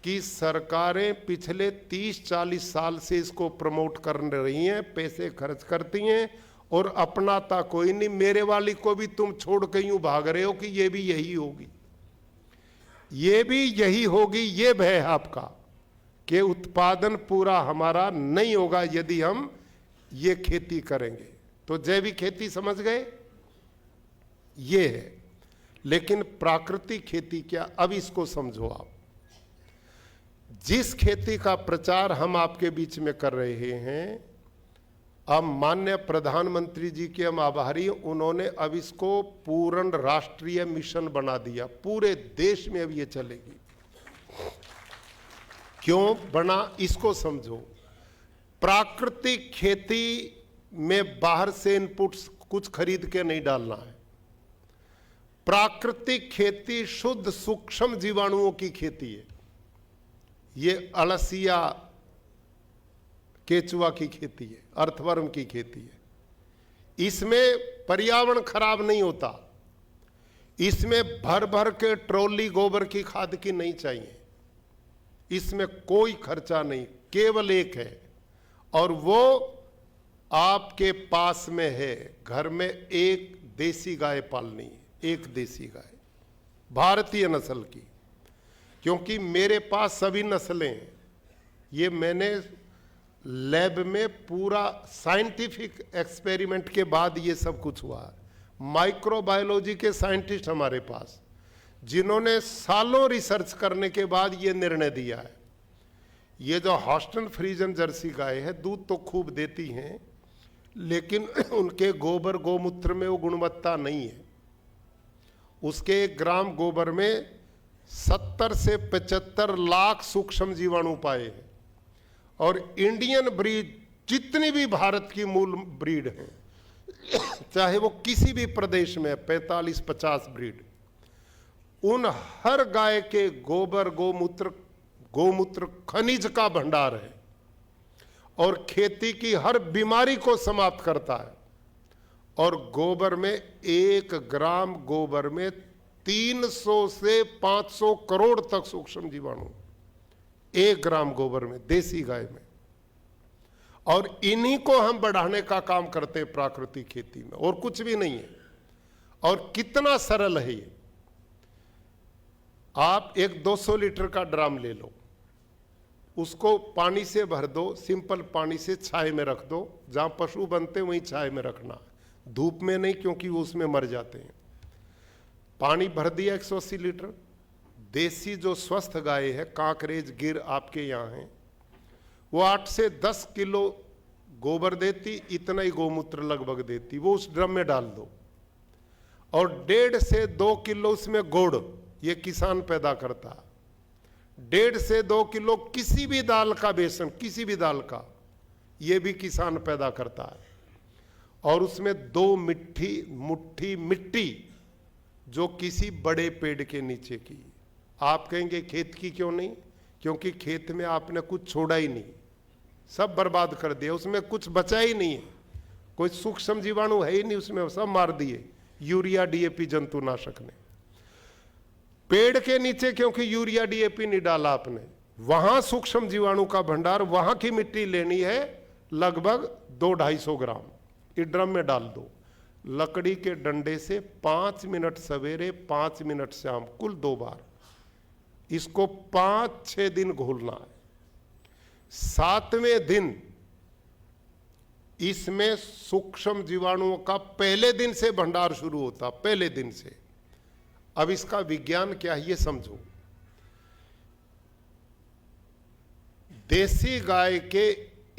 कि सरकारें पिछले 30-40 साल से इसको प्रमोट कर रही हैं, पैसे खर्च करती हैं, और अपनाता कोई नहीं। मेरे वाली को भी तुम छोड़ के यूं भाग रहे हो कि ये भी यही होगी, ये भी यही होगी। ये भय है आपका कि उत्पादन पूरा हमारा नहीं होगा यदि हम ये खेती करेंगे। तो जैविक खेती समझ गए, ये है। लेकिन प्राकृतिक खेती क्या? अब इसको समझो आप। जिस खेती का प्रचार हम आपके बीच में कर रहे हैं, अब माननीय प्रधानमंत्री जी के हम आभारी, उन्होंने अब इसको पूर्ण राष्ट्रीय मिशन बना दिया, पूरे देश में अब ये चलेगी। क्यों बना इसको समझो। प्राकृतिक खेती में बाहर से इनपुट्स कुछ खरीद के नहीं डालना है। प्राकृतिक खेती शुद्ध सूक्ष्म जीवाणुओं की खेती है। ये अळसिया, केचुआ की खेती है, अर्थवर्म की खेती है। इसमें पर्यावरण खराब नहीं होता, इसमें भर भर के ट्रॉली गोबर की खाद की नहीं चाहिए। इसमें कोई खर्चा नहीं, केवल एक है, और वो आपके पास में है। घर में एक देसी गाय पालनी है, एक देसी गाय भारतीय नस्ल की, क्योंकि मेरे पास सभी नस्लें हैं। ये मैंने लैब में पूरा साइंटिफिक एक्सपेरिमेंट के बाद ये सब कुछ हुआ है। माइक्रोबायोलॉजी के साइंटिस्ट हमारे पास, जिन्होंने सालों रिसर्च करने के बाद ये निर्णय दिया है। ये जो हॉस्टन फ्रीजन जर्सी गाय है, दूध तो खूब देती हैं, लेकिन उनके गोबर गोमूत्र में वो गुणवत्ता नहीं है। उसके 1 ग्राम गोबर में 70 से 75 लाख सूक्ष्म जीवाणु पाए हैं। और इंडियन ब्रीड जितनी भी भारत की मूल ब्रीड है, चाहे वो किसी भी प्रदेश में 45-50 ब्रीड, उन हर गाय के गोबर गोमूत्र खनिज का भंडार है और खेती की हर बीमारी को समाप्त करता है। और गोबर में 1 ग्राम गोबर में 300 से 500 करोड़ तक सूक्ष्म जीवाणु 1 ग्राम गोबर में, देसी गाय में। और इन्हीं को हम बढ़ाने का काम करते हैं प्राकृतिक खेती में, और कुछ भी नहीं है। और कितना सरल है ये। आप एक 200 लीटर का ड्रम ले लो, उसको पानी से भर दो, सिंपल पानी से छाए में रख दो। जहां पशु बनते वहीं छाए में रखना, धूप में नहीं, क्योंकि वो उसमें मर जाते हैं। पानी भर दिया 180 लीटर। देसी जो स्वस्थ गाय है, कांकरेज गिर आपके यहाँ है, वो 8 से 10 किलो गोबर देती, इतना ही गोमूत्र लगभग देती। वो उस ड्रम में डाल दो, और 1.5 से 2 किलो उसमें गुड़, ये किसान पैदा करता है। 1.5 से 2 किलो किसी भी दाल का बेसन, किसी भी दाल का, ये भी किसान पैदा करता है। और उसमें 2 मुट्ठी मिट्टी, जो किसी बड़े पेड़ के नीचे की। आप कहेंगे खेत की क्यों नहीं? क्योंकि खेत में आपने कुछ छोड़ा ही नहीं, सब बर्बाद कर दिया, उसमें कुछ बचा ही नहीं है, कोई सूक्ष्म जीवाणु है ही नहीं उसमें, सब मार दिए यूरिया डीएपी जंतुनाशक ने। पेड़ के नीचे क्योंकि यूरिया डीएपी नहीं डाला आपने, वहां सूक्ष्म जीवाणु का भंडार, वहां की मिट्टी लेनी है लगभग 200-250 ग्राम, इस ड्रम में डाल दो। लकड़ी के डंडे से 5 मिनट सवेरे 5 मिनट शाम, कुल 2 बार, इसको 5-6 दिन घोलना है। 7वें दिन इसमें सूक्ष्म जीवाणुओं का पहले दिन से भंडार शुरू होता, पहले दिन से। अब इसका विज्ञान क्या है ये समझो। देसी गाय के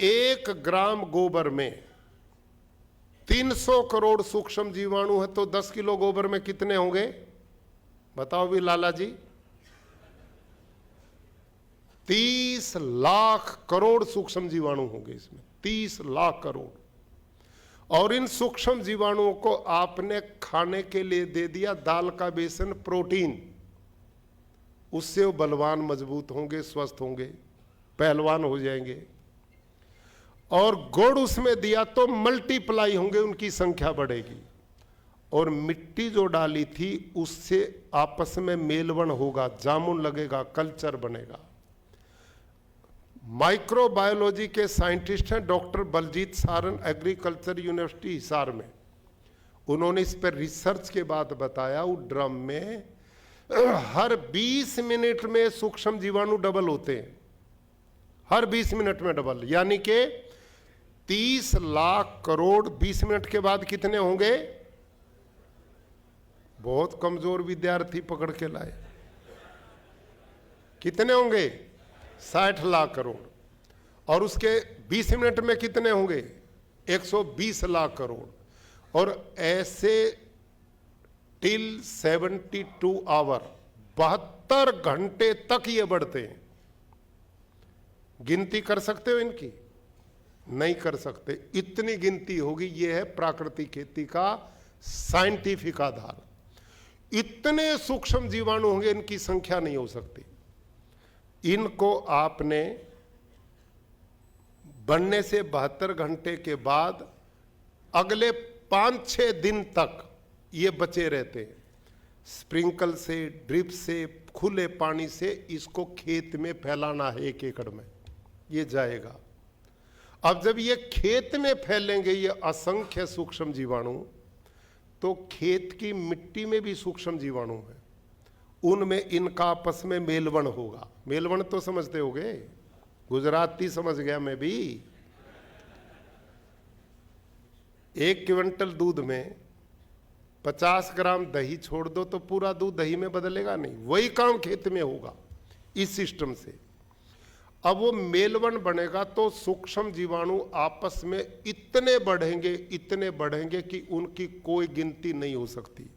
1 ग्राम गोबर में 300 करोड़ सूक्ष्म जीवाणु है, तो 10 किलो गोबर में कितने होंगे बताओ भी लाला जी? 30 लाख करोड़ सूक्ष्म जीवाणु होंगे इसमें, 30 लाख करोड़। और इन सूक्ष्म जीवाणुओं को आपने खाने के लिए दे दिया दाल का बेसन, प्रोटीन, उससे वो बलवान मजबूत होंगे, स्वस्थ होंगे, पहलवान हो जाएंगे। और गुड़ उसमें दिया तो मल्टीप्लाई होंगे, उनकी संख्या बढ़ेगी। और मिट्टी जो डाली थी उससे आपस में मेलवन होगा, जामुन लगेगा, कल्चर बनेगा। माइक्रोबायोलॉजी के साइंटिस्ट हैं doctor Baljeet Saran, agriculture university Hisar में। उन्होंने इस पर रिसर्च के बाद बताया, उस ड्रम में हर 20 मिनट में सूक्ष्म जीवाणु डबल होते हैं, हर 20 मिनट में डबल, यानी कि 30 लाख करोड़ 20 मिनट के बाद कितने होंगे? बहुत कमजोर विद्यार्थी पकड़ के लाए, कितने होंगे? 60 लाख करोड़। और उसके 20 मिनट में कितने होंगे? 120 लाख करोड़। और ऐसे टिल 72 आवर, 72 घंटे तक ये बढ़ते हैं। गिनती कर सकते हो इनकी? नहीं कर सकते, इतनी गिनती होगी। ये है प्राकृतिक खेती का साइंटिफिक आधार। इतने सूक्ष्म जीवाणु होंगे, इनकी संख्या नहीं हो सकती। इनको आपने बनने से 72 घंटे के बाद अगले 5-6 दिन तक ये बचे रहते हैं। स्प्रिंकल से, ड्रिप से, खुले पानी से इसको खेत में फैलाना है 1 एकड़ में, ये जाएगा। अब जब ये खेत में फैलेंगे ये असंख्य सूक्ष्म जीवाणु, तो खेत की मिट्टी में भी सूक्ष्म जीवाणु है, उनमें इनका आपस में मेलवन होगा। मेलवन तो समझते होगे, गुजराती समझ गया मैं भी। 1 क्विंटल दूध में 50 ग्राम दही छोड़ दो तो पूरा दूध दही में बदलेगा नहीं, वही काम खेत में होगा इस सिस्टम से। अब वो मेलवन बनेगा तो सूक्ष्म जीवाणु आपस में इतने बढ़ेंगे कि उनकी कोई गिनती नहीं हो सकती।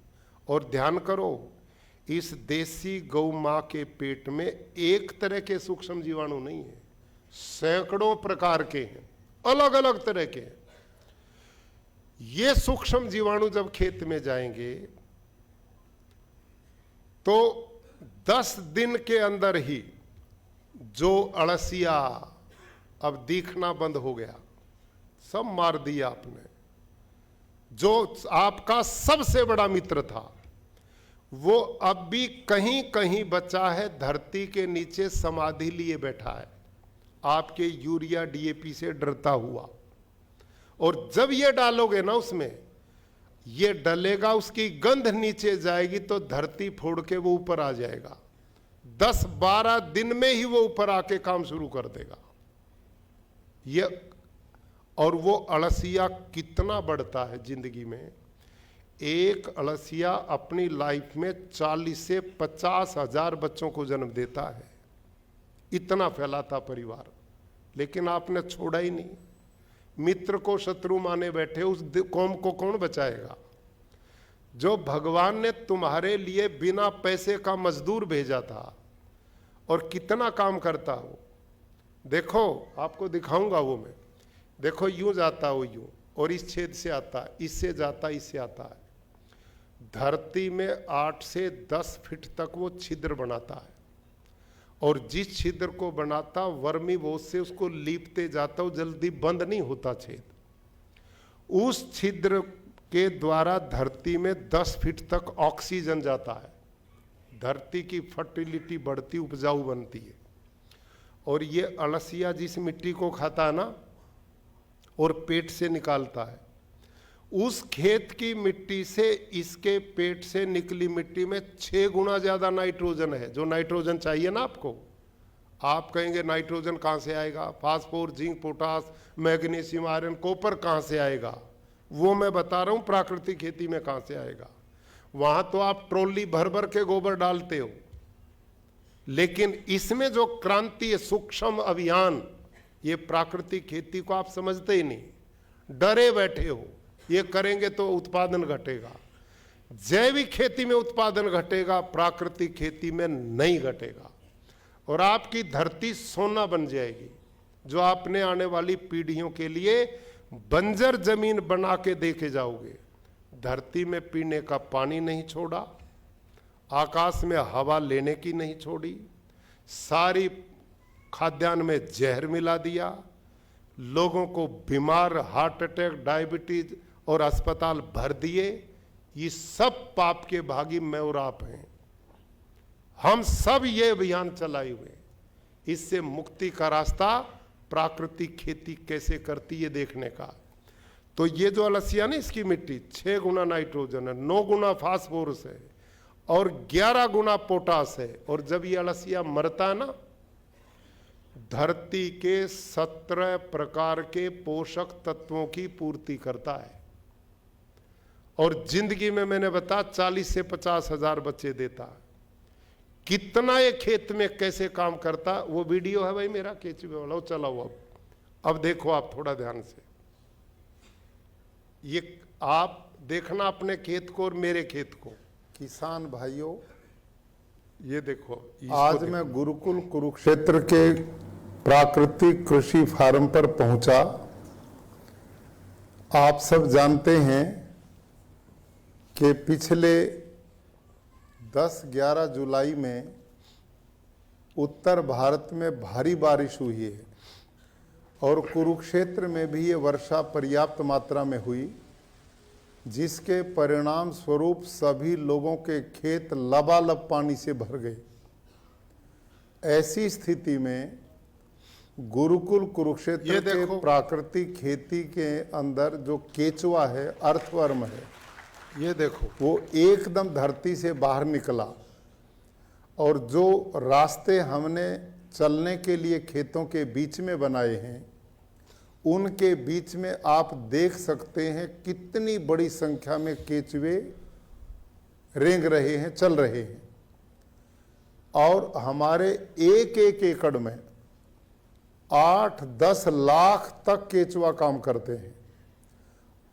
और ध्यान करो, इस देसी गौ मां के पेट में एक तरह के सूक्ष्म जीवाणु नहीं है, सैकड़ों प्रकार के हैं, अलग अलग तरह के हैं। ये सूक्ष्म जीवाणु जब खेत में जाएंगे तो 10 दिन के अंदर ही जो अड़सिया अब दिखना बंद हो गया, सब मार दिया आपने। जो आपका सबसे बड़ा मित्र था वो अब भी कहीं कहीं बचा है, धरती के नीचे समाधि लिए बैठा है, आपके यूरिया डीएपी से डरता हुआ। और जब ये डालोगे ना उसमें, ये डलेगा, उसकी गंध नीचे जाएगी तो धरती फोड़ के वो ऊपर आ जाएगा। 10-12 दिन में ही वो ऊपर आके काम शुरू कर देगा ये। और वो अड़सिया कितना बढ़ता है जिंदगी में, एक अड़सिया अपनी लाइफ में 40 से 50 हजार बच्चों को जन्म देता है, इतना फैला था परिवार। लेकिन आपने छोड़ा ही नहीं, मित्र को शत्रु माने बैठे, उस कौम को कौन बचाएगा? जो भगवान ने तुम्हारे लिए बिना पैसे का मजदूर भेजा था, और कितना काम करता हो। देखो आपको दिखाऊंगा वो मैं, देखो यूं जाता हो यूं, और इस छेद से आता है, इससे जाता, इससे आता है। धरती में 8 से 10 फीट तक वो छिद्र बनाता है, और जिस छिद्र को बनाता वर्मी बोझ से उसको लीपते जाता, वो जल्दी बंद नहीं होता छेद। उस छिद्र के द्वारा धरती में 10 फीट तक ऑक्सीजन जाता है, धरती की फर्टिलिटी बढ़ती, उपजाऊ बनती है। और ये अड़सिया जिस मिट्टी को खाता है ना और पेट से निकालता है, उस खेत की मिट्टी से इसके पेट से निकली मिट्टी में 6 गुना ज्यादा नाइट्रोजन है। जो नाइट्रोजन चाहिए ना आपको, आप कहेंगे नाइट्रोजन कहां से आएगा, phosphor, zinc, potash, magnesium, iron, copper कहां से आएगा? वो मैं बता रहा हूं प्राकृतिक खेती में कहां से आएगा। वहां तो आप ट्रॉली भर भर के गोबर डालते हो, लेकिन इसमें जो क्रांति है, सूक्ष्म अभियान, ये प्राकृतिक खेती को आप समझते ही नहीं, डरे बैठे हो ये करेंगे तो उत्पादन घटेगा। जैविक खेती में उत्पादन घटेगा, प्राकृतिक खेती में नहीं घटेगा, और आपकी धरती सोना बन जाएगी, जो आपने आने वाली पीढ़ियों के लिए बंजर जमीन बना के देके जाओगे। धरती में पीने का पानी नहीं छोड़ा, आकाश में हवा लेने की नहीं छोड़ी, सारी खाद्यान्न में जहर मिला दिया, लोगों को बीमार, हार्ट अटैक, डायबिटीज और अस्पताल भर दिए। ये सब पाप के भागी मैं और आप हैं। हम सब ये अभियान चलाए हुए, इससे मुक्ति का रास्ता प्राकृतिक खेती कैसे करती है देखने का। तो ये जो अड़सिया ना, इसकी मिट्टी 6 गुना नाइट्रोजन है, 9 गुना फास्फोरस है और 11 गुना पोटास है। और जब ये अड़सिया मरता है ना, धरती के 17 प्रकार के पोषक तत्वों की पूर्ति करता है, और जिंदगी में मैंने बताया 40 से 50 हजार बच्चे देता है। कितना ये खेत में कैसे काम करता, वो वीडियो है भाई मेरा केचुए वाला, वो चलाओ। अब देखो आप थोड़ा ध्यान से, ये आप देखना अपने खेत को और मेरे खेत को। किसान भाइयों ये देखो, आज मैं गुरुकुल कुरुक्षेत्र के प्राकृतिक कृषि फार्म पर पहुंचा। आप सब जानते हैं कि पिछले 10-11 जुलाई में उत्तर भारत में भारी बारिश हुई है, और कुरुक्षेत्र में भी ये वर्षा पर्याप्त मात्रा में हुई। जिसके परिणाम स्वरूप सभी लोगों के खेत लबालब पानी से भर गए। ऐसी स्थिति में गुरुकुल कुरुक्षेत्र ये के देखो, प्राकृतिक खेती के अंदर जो केचुआ है, अर्थवर्म है, ये देखो, वो एकदम धरती से बाहर निकला और जो रास्ते हमने चलने के लिए खेतों के बीच में बनाए हैं, उनके बीच में आप देख सकते हैं कितनी बड़ी संख्या में केचुए रेंग रहे हैं, चल रहे हैं। और हमारे एक एक एकड़ में 8-10 लाख तक केचुआ काम करते हैं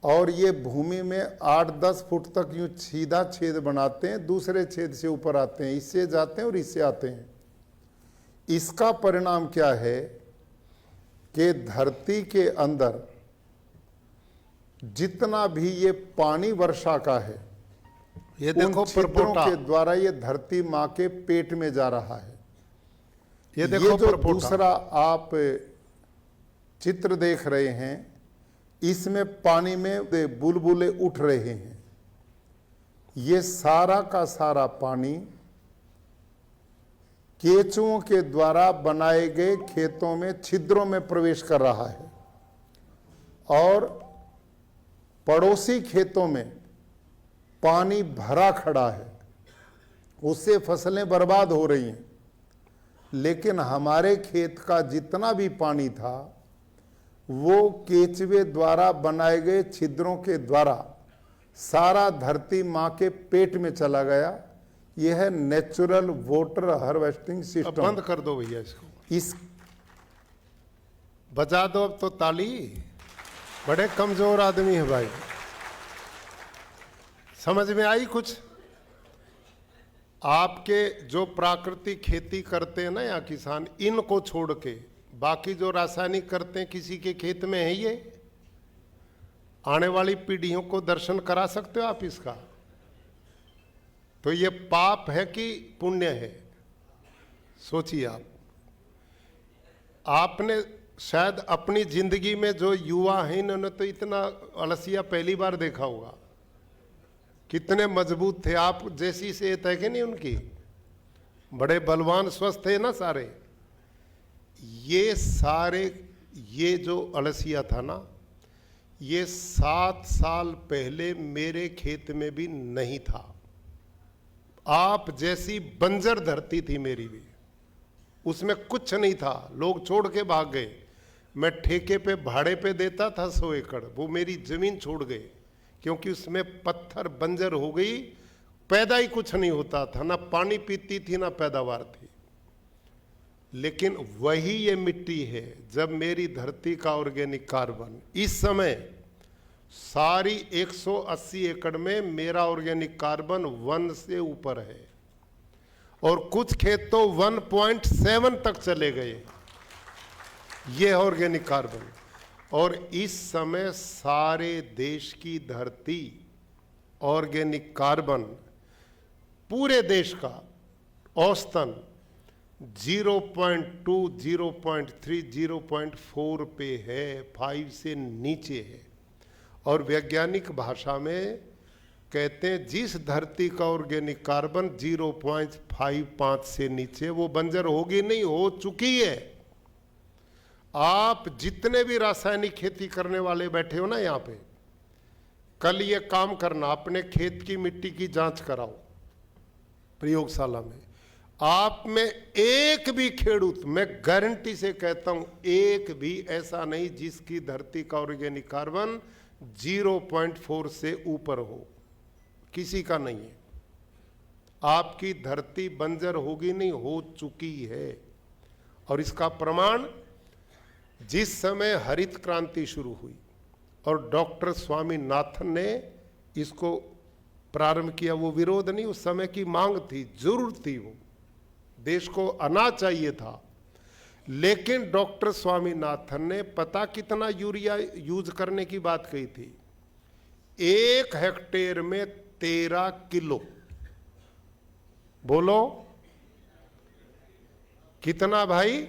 और ये भूमि में 8-10 फुट तक यूं सीधा छेद बनाते हैं, दूसरे छेद से ऊपर आते हैं, इससे जाते हैं और इससे आते हैं। इसका परिणाम क्या है कि धरती के अंदर जितना भी ये पानी वर्षा का है, ये देखो, उन छिद्रों परपोटा, के द्वारा ये धरती माँ के पेट में जा रहा है। ये देखो, ये जो परपोटा, दूसरा आप चित्र देख रहे हैं, इसमें पानी में बुलबुले उठ रहे हैं। ये सारा का सारा पानी केचुओं के द्वारा बनाए गए खेतों में छिद्रों में प्रवेश कर रहा है और पड़ोसी खेतों में पानी भरा खड़ा है, उससे फसलें बर्बाद हो रही हैं। लेकिन हमारे खेत का जितना भी पानी था वो केचुए द्वारा बनाए गए छिद्रों के द्वारा सारा धरती माँ के पेट में चला गया। यह है नेचुरल वाटर हार्वेस्टिंग अब सिस्टम। बंद कर दो भैया इसको, इस बजा दो अब तो ताली। बड़े कमजोर आदमी है भाई, समझ में आई कुछ? आपके जो प्राकृतिक खेती करते हैं ना यहाँ किसान, इनको छोड़ के बाकी जो रासायनिक करते हैं, किसी के खेत में है ये? आने वाली पीढ़ियों को दर्शन करा सकते हो आप इसका? तो ये पाप है कि पुण्य है? सोचिए आप। आपने शायद अपनी जिंदगी में जो युवा हैं, इन्होंने तो इतना अलसिया पहली बार देखा होगा। कितने मजबूत थे, आप जैसी सेहत है कि नहीं उनकी, बड़े बलवान स्वस्थ थे ना सारे। ये सारे, ये जो अलसिया था ना, ये 7 साल पहले मेरे खेत में भी नहीं था। आप जैसी बंजर धरती थी मेरी भी, उसमें कुछ नहीं था, लोग छोड़ के भाग गए। मैं ठेके पे भाड़े पे देता था 100 एकड़, वो मेरी जमीन छोड़ गए क्योंकि उसमें पत्थर बंजर हो गई, पैदा ही कुछ नहीं होता था, ना पानी पीती थी ना पैदावार थी। लेकिन वही ये मिट्टी है, जब मेरी धरती का ऑर्गेनिक कार्बन इस समय सारी 180 एकड़ में मेरा ऑर्गेनिक कार्बन 1 से ऊपर है और कुछ खेत तो 1.7 तक चले गए, ये ऑर्गेनिक कार्बन। और इस समय सारे देश की धरती ऑर्गेनिक कार्बन पूरे देश का औसतन 0.2, 0.3, 0.4 पे है, 5 से नीचे है। और वैज्ञानिक भाषा में कहते हैं जिस धरती का ऑर्गेनिक कार्बन 0.55 से नीचे, वो बंजर होगी नहीं, हो चुकी है। आप जितने भी रासायनिक खेती करने वाले बैठे हो ना यहाँ पे, कल ये काम करना, अपने खेत की मिट्टी की जांच कराओ प्रयोगशाला में। आप में एक भी खेडूत, मैं गारंटी से कहता हूं, एक भी ऐसा नहीं जिसकी धरती का ऑर्गेनिक कार्बन 0.4 से ऊपर हो, किसी का नहीं है। आपकी धरती बंजर होगी नहीं, हो चुकी है। और इसका प्रमाण, जिस समय हरित क्रांति शुरू हुई और डॉक्टर स्वामीनाथन ने इसको प्रारंभ किया, वो विरोध नहीं, उस समय की मांग थी, जरूरत थी, वो देश को आना चाहिए था। लेकिन डॉक्टर स्वामीनाथन ने पता कितना यूरिया यूज करने की बात कही थी? 1 हेक्टेयर में 13 किलो। बोलो कितना भाई?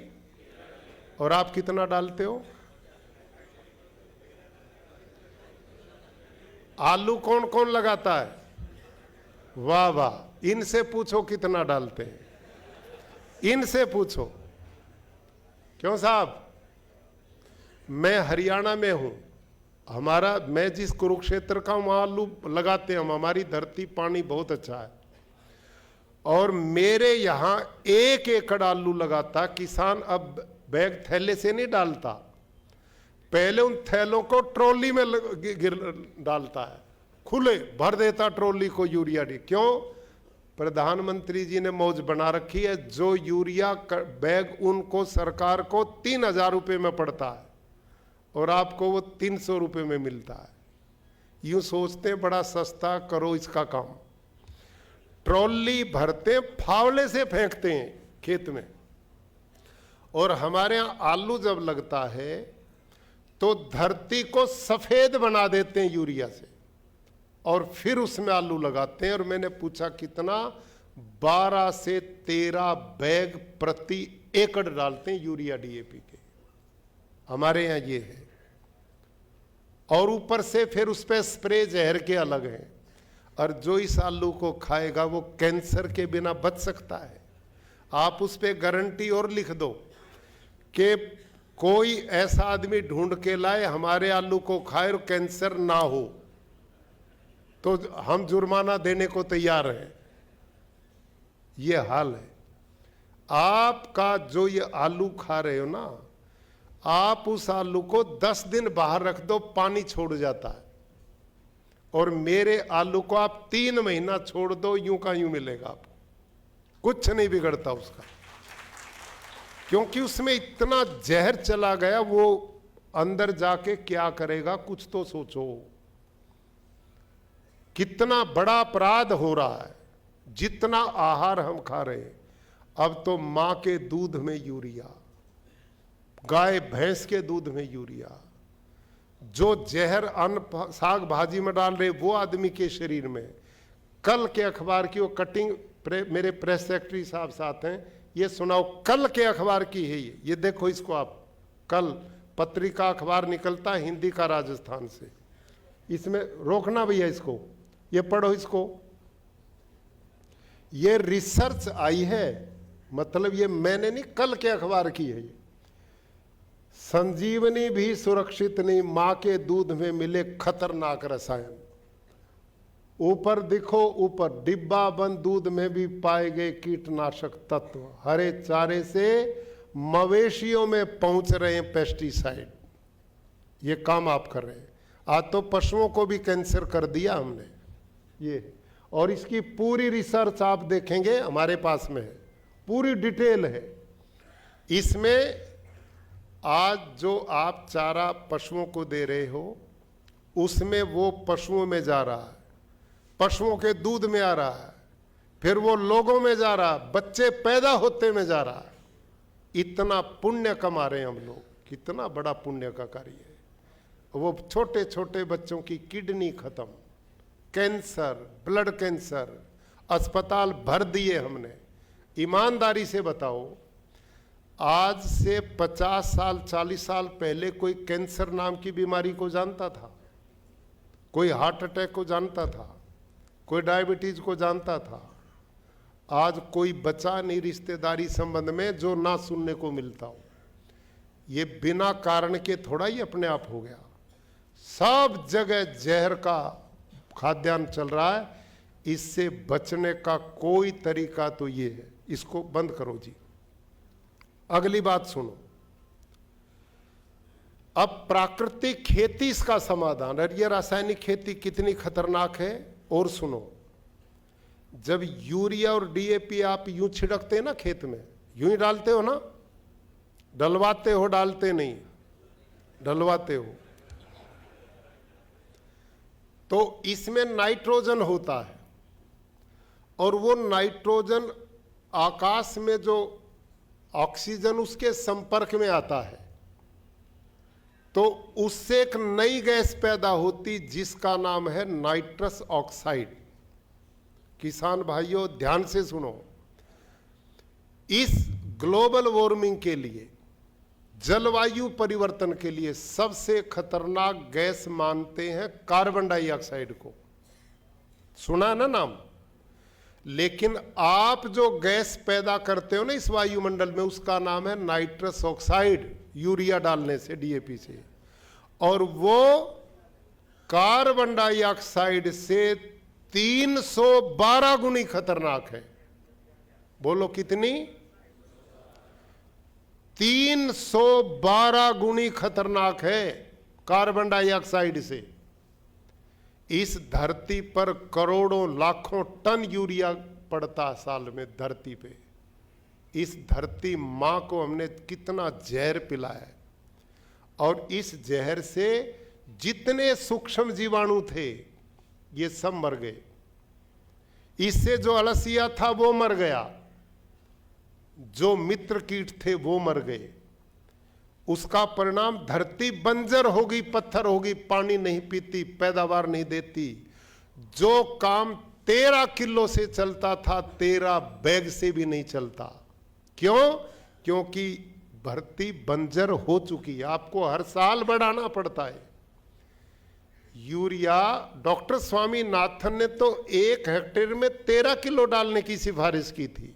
और आप कितना डालते हो? आलू कौन कौन लगाता है? वाह वाह, इनसे पूछो कितना डालते हैं, इनसे पूछो। क्यों साहब, मैं हरियाणा में हूं, मैं जिस कुरुक्षेत्र का वहां आलू लगाते हैं हम, हमारी धरती पानी बहुत अच्छा है, और मेरे यहां 1 एकड़ आलू लगाता किसान। अब बैग थैले से नहीं डालता, पहले उन थैलों को ट्रॉली में डालता है, खुले भर देता ट्रॉली को यूरिया डी। क्यों? प्रधानमंत्री जी ने मौज बना रखी है, जो यूरिया बैग उनको सरकार को 3,000 रुपये में पड़ता है और आपको वो 300 रुपये में मिलता है। यूं सोचते हैं बड़ा सस्ता, करो इसका काम। ट्रॉली भरते, फावले से फेंकते हैं खेत में। और हमारे यहां आलू जब लगता है तो धरती को सफेद बना देते हैं यूरिया से, और फिर उसमें आलू लगाते हैं। और मैंने पूछा कितना, 12 से 13 बैग प्रति एकड़ डालते हैं यूरिया डीएपी के, हमारे यहां ये है। और ऊपर से फिर उस पर स्प्रे जहर के अलग हैं। और जो इस आलू को खाएगा वो कैंसर के बिना बच सकता है। आप उस पर गारंटी और लिख दो कि कोई ऐसा आदमी ढूंढ के लाए हमारे आलू को खाए और कैंसर ना हो, तो हम जुर्माना देने को तैयार हैं। ये हाल है आपका। जो ये आलू खा रहे हो ना, आप उस आलू को 10 दिन बाहर रख दो, पानी छोड़ जाता है। और मेरे आलू को आप 3 महीना छोड़ दो, यूं का यूं मिलेगा आपको, कुछ नहीं बिगड़ता उसका, क्योंकि उसमें इतना जहर चला गया। वो अंदर जाके क्या करेगा, कुछ तो सोचो। कितना बड़ा अपराध हो रहा है, जितना आहार हम खा रहे हैं। अब तो मां के दूध में यूरिया, गाय भैंस के दूध में यूरिया, जो जहर अन्न साग भाजी में डाल रहे वो आदमी के शरीर में। कल के अखबार की वो कटिंग मेरे प्रेस सेक्रेटरी साहब साथ हैं, ये सुनाओ, कल के अखबार की है ये देखो इसको आप। कल पत्रिका अखबार निकलता है हिंदी का राजस्थान से, इसमें रोकना भैया इसको, ये पढ़ो इसको। ये रिसर्च आई है, मतलब ये मैंने नहीं, कल के अखबार की है ये। संजीवनी भी सुरक्षित नहीं, मां के दूध में मिले खतरनाक रसायन। ऊपर दिखो, ऊपर डिब्बा बंद दूध में भी पाए गए कीटनाशक तत्व, हरे चारे से मवेशियों में पहुंच रहे हैं पेस्टिसाइड। ये काम आप कर रहे हैं। आज तो पशुओं को भी कैंसर कर दिया हमने ये। और इसकी पूरी रिसर्च आप देखेंगे हमारे पास में है, पूरी डिटेल है इसमें। आज जो आप चारा पशुओं को दे रहे हो, उसमें वो पशुओं में जा रहा है, पशुओं के दूध में आ रहा है, फिर वो लोगों में जा रहा है, बच्चे पैदा होते में जा रहा है। इतना पुण्य कमा रहे हैं हम लोग, कितना बड़ा पुण्य का कार्य है। वो छोटे छोटे बच्चों की किडनी खत्म, कैंसर, ब्लड कैंसर, अस्पताल भर दिए हमने। ईमानदारी से बताओ, आज से 50 साल 40 साल पहले कोई कैंसर नाम की बीमारी को जानता था? कोई हार्ट अटैक को जानता था? कोई डायबिटीज को जानता था? आज कोई बचा नहीं रिश्तेदारी संबंध में जो ना सुनने को मिलता हो। ये बिना कारण के थोड़ा ही अपने आप हो गया। सब जगह जहर का खाद्यान्न चल रहा है। इससे बचने का कोई तरीका तो ये है, इसको बंद करो जी। अगली बात सुनो, अब प्राकृतिक खेती इसका समाधान है। ये रासायनिक खेती कितनी खतरनाक है। और सुनो, जब यूरिया और डीएपी आप यूं छिड़कते हैं ना खेत में, यूं ही डालते हो ना, डलवाते हो, डालते नहीं, डलवाते हो, तो इसमें नाइट्रोजन होता है। और वो नाइट्रोजन आकाश में जो ऑक्सीजन उसके संपर्क में आता है, तो उससे एक नई गैस पैदा होती जिसका नाम है नाइट्रस ऑक्साइड। किसान भाइयों ध्यान से सुनो, इस ग्लोबल वार्मिंग के लिए जलवायु परिवर्तन के लिए सबसे खतरनाक गैस मानते हैं कार्बन डाइऑक्साइड को। सुना ना नाम? लेकिन आप जो गैस पैदा करते हो ना इस वायुमंडल में, उसका नाम है नाइट्रस ऑक्साइड, यूरिया डालने से, डीएपी से। और वो कार्बन डाइऑक्साइड से 312 गुनी खतरनाक है। बोलो कितनी? 312 गुनी खतरनाक है कार्बन डाइऑक्साइड से। इस धरती पर करोड़ों लाखों टन यूरिया पड़ता साल में धरती पे। इस धरती मां को हमने कितना जहर पिलाया है, और इस जहर से जितने सूक्ष्म जीवाणु थे ये सब मर गए। इससे जो अलसिया था वो मर गया, जो मित्र कीट थे वो मर गए। उसका परिणाम धरती बंजर होगी, पत्थर होगी, पानी नहीं पीती, पैदावार नहीं देती। जो काम 13 किलो से चलता था 13 बैग से भी नहीं चलता। क्यों? क्योंकि धरती बंजर हो चुकी है। आपको हर साल बढ़ाना पड़ता है यूरिया। डॉक्टर स्वामीनाथन ने तो 1 हेक्टेयर में 13 किलो डालने की सिफारिश की थी,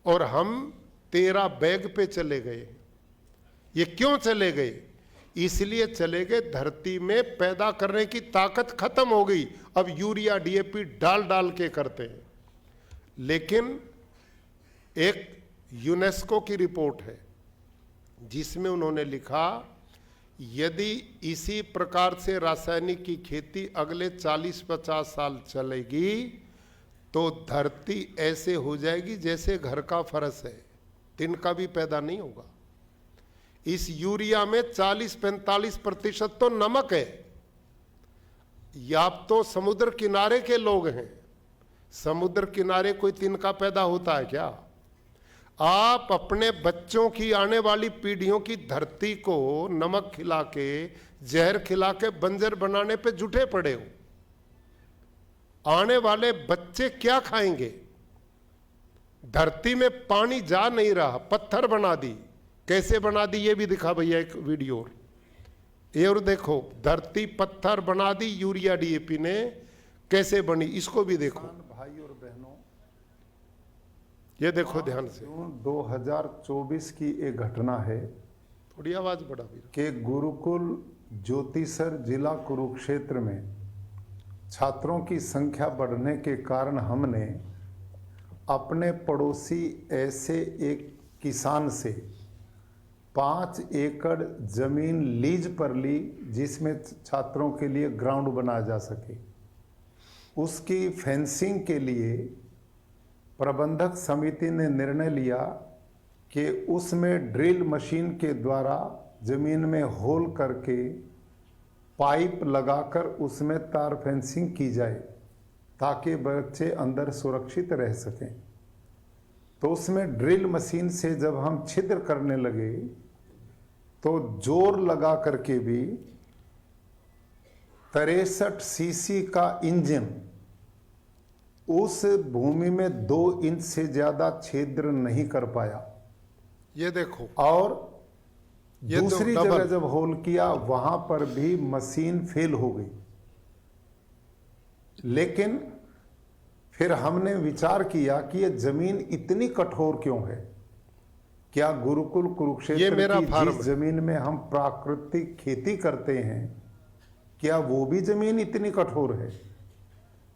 और हम 13 बैग पे चले गए। ये क्यों चले गए? इसलिए चले गए, धरती में पैदा करने की ताकत खत्म हो गई। अब यूरिया डीएपी डाल डाल के करते हैं। लेकिन एक यूनेस्को की रिपोर्ट है जिसमें उन्होंने लिखा, यदि इसी प्रकार से रासायनिक की खेती अगले 40-50 साल चलेगी तो धरती ऐसे हो जाएगी जैसे घर का फर्श है, तिनका भी पैदा नहीं होगा। इस यूरिया में 40-45% तो नमक है। या आप तो समुद्र किनारे के लोग हैं, समुद्र किनारे कोई तिनका पैदा होता है क्या? आप अपने बच्चों की, आने वाली पीढ़ियों की धरती को नमक खिला के, जहर खिला के बंजर बनाने पे जुटे पड़े हो। आने वाले बच्चे क्या खाएंगे? धरती में पानी जा नहीं रहा, पत्थर बना दी। कैसे बना दी ये भी दिखा भैया एक वीडियो। ये और देखो, धरती पत्थर बना दी यूरिया डीएपी ने, कैसे बनी इसको भी देखो। भाई और बहनों, ये देखो ध्यान से। 2024 की एक घटना है, थोड़ी आवाज बढ़ा भी कि गुरुकुल ज्योतिसर जिला कुरुक्षेत्र में छात्रों की संख्या बढ़ने के कारण हमने अपने पड़ोसी ऐसे एक किसान से 5 एकड़ जमीन लीज पर ली, जिसमें छात्रों के लिए ग्राउंड बनाया जा सके। उसकी फेंसिंग के लिए प्रबंधक समिति ने निर्णय लिया कि उसमें ड्रिल मशीन के द्वारा जमीन में होल करके पाइप लगाकर उसमें तार फेंसिंग की जाए, ताकि बच्चे अंदर सुरक्षित रह सकें। तो उसमें ड्रिल मशीन से जब हम छिद्र करने लगे तो जोर लगा करके भी 63 सीसी का इंजन उस भूमि में 2 इंच से ज्यादा छिद्र नहीं कर पाया। ये देखो, और ये दूसरी तो जगह जब होल किया वहां पर भी मशीन फेल हो गई। लेकिन फिर हमने विचार किया कि ये जमीन इतनी कठोर क्यों है? क्या गुरुकुल ये कुरुक्षेत्र मेरा की फार्म जिस जमीन में हम प्राकृतिक खेती करते हैं, क्या वो भी जमीन इतनी कठोर है?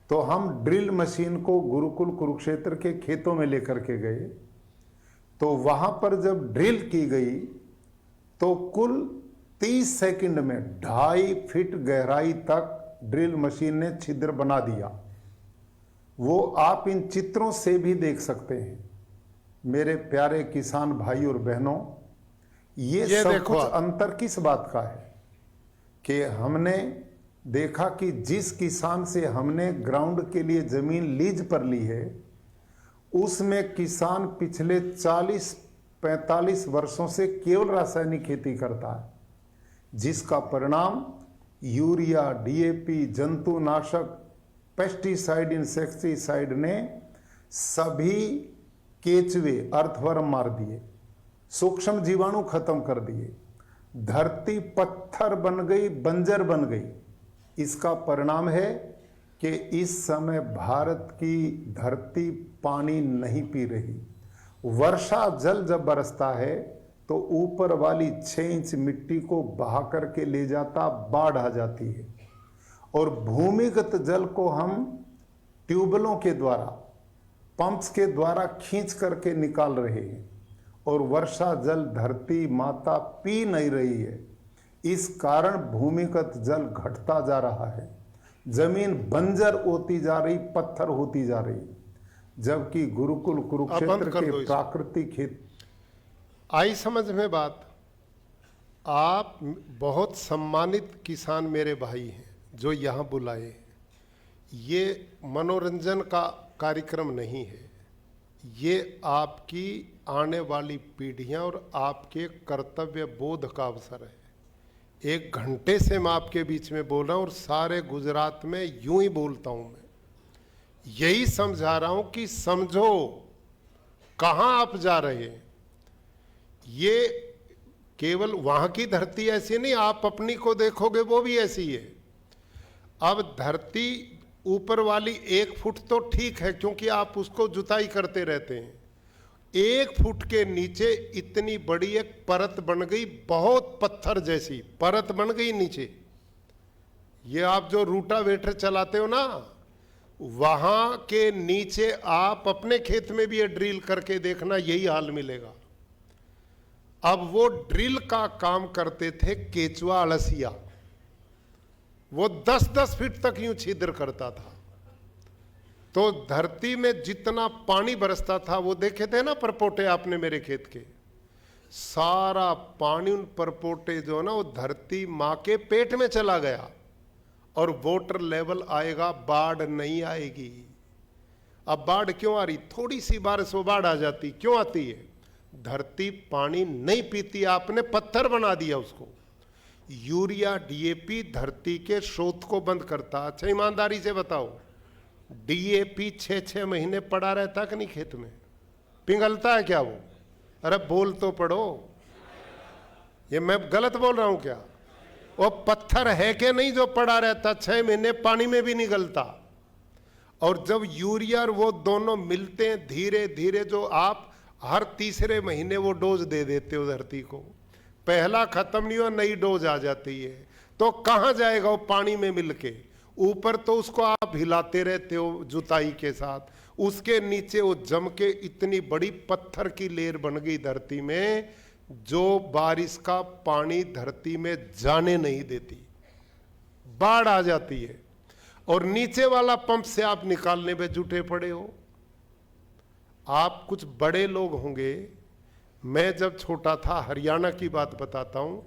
तो हम ड्रिल मशीन को गुरुकुल कुरुक्षेत्र के खेतों में लेकर के गए। तो वहां पर जब ड्रिल की गई तो कुल 30 सेकंड में 2.5 फीट गहराई तक ड्रिल मशीन ने छिद्र बना दिया। वो आप इन चित्रों से भी देख सकते हैं। मेरे प्यारे किसान भाई और बहनों, ये सब कुछ अंतर किस बात का है कि हमने देखा कि जिस किसान से हमने ग्राउंड के लिए जमीन लीज पर ली है, उसमें किसान पिछले 40-45 वर्षों से केवल रासायनिक खेती करता है, जिसका परिणाम यूरिया, डीएपी, जंतुनाशक, पेस्टिसाइड, इंसेक्टिसाइड ने सभी केचुए, अर्थवर्म मार दिए। सूक्ष्म जीवाणु खत्म कर दिए, धरती पत्थर बन गई, बंजर बन गई। इसका परिणाम है कि इस समय भारत की धरती पानी नहीं पी रही। वर्षा जल जब बरसता है तो ऊपर वाली 6 इंच मिट्टी को बहा करके ले जाता, बाढ़ आ जाती है। और भूमिगत जल को हम ट्यूबवेलों के द्वारा, पंप्स के द्वारा खींच करके निकाल रहे हैं और वर्षा जल धरती माता पी नहीं रही है। इस कारण भूमिगत जल घटता जा रहा है, जमीन बंजर होती जा रही, पत्थर होती जा रही। जबकि गुरुकुल कुरुक्षेत्र के प्राकृतिक खेत। आई समझ में बात? आप बहुत सम्मानित किसान मेरे भाई हैं जो यहाँ बुलाए। ये मनोरंजन का कार्यक्रम नहीं है, ये आपकी आने वाली पीढ़ियाँ और आपके कर्तव्य बोध का अवसर है। 1 घंटे से मैं आपके बीच में बोल रहा हूँ और सारे गुजरात में यूं ही बोलता हूँ। मैं यही समझा रहा हूँ कि समझो कहाँ आप जा रहे हैं। ये केवल वहाँ की धरती ऐसी नहीं, आप अपनी को देखोगे वो भी ऐसी है। अब धरती ऊपर वाली 1 फुट तो ठीक है क्योंकि आप उसको जुताई करते रहते हैं। 1 फुट के नीचे इतनी बड़ी एक परत बन गई, बहुत पत्थर जैसी परत बन गई नीचे। ये आप जो रूटावेटर चलाते हो ना, वहां के नीचे आप अपने खेत में भी ये ड्रिल करके देखना, यही हाल मिलेगा। अब वो ड्रिल का काम करते थे केचुआ अड़सिया, वो 10-10 फीट तक यूं छिद्र करता था। तो धरती में जितना पानी बरसता था, वो देखे थे ना परपोटे आपने मेरे खेत के, सारा पानी उन परपोटे जो ना वो धरती माँ के पेट में चला गया और वाटर लेवल आएगा, बाढ़ नहीं आएगी। अब बाढ़ क्यों आ रही? थोड़ी सी बारिश हो बाढ़ आ जाती। क्यों आती है? धरती पानी नहीं पीती, आपने पत्थर बना दिया उसको। यूरिया डीएपी धरती के स्रोत को बंद करता। अच्छा ईमानदारी से बताओ, डीएपी 6-6 महीने पड़ा रहता कि नहीं खेत में? पिघलता है क्या वो? अरे बोल तो पड़ो, ये मैं गलत बोल रहा हूं क्या? वो पत्थर है कि नहीं जो पड़ा रहता 6 महीने पानी में भी नहीं गलता। और जब यूरिया और वो दोनों मिलते हैं, धीरे धीरे जो आप हर तीसरे महीने वो डोज दे देते हो धरती को, पहला खत्म नहीं हुआ नई डोज आ जाती है, तो कहाँ जाएगा वो पानी में मिलके? ऊपर तो उसको आप हिलाते रहते हो जुताई के साथ, उसके नीचे वो जम के इतनी बड़ी पत्थर की लेयर बन गई धरती में, जो बारिश का पानी धरती में जाने नहीं देती, बाढ़ आ जाती है। और नीचे वाला पंप से आप निकालने में जुटे पड़े हो। आप कुछ बड़े लोग होंगे, मैं जब छोटा था, हरियाणा की बात बताता हूं,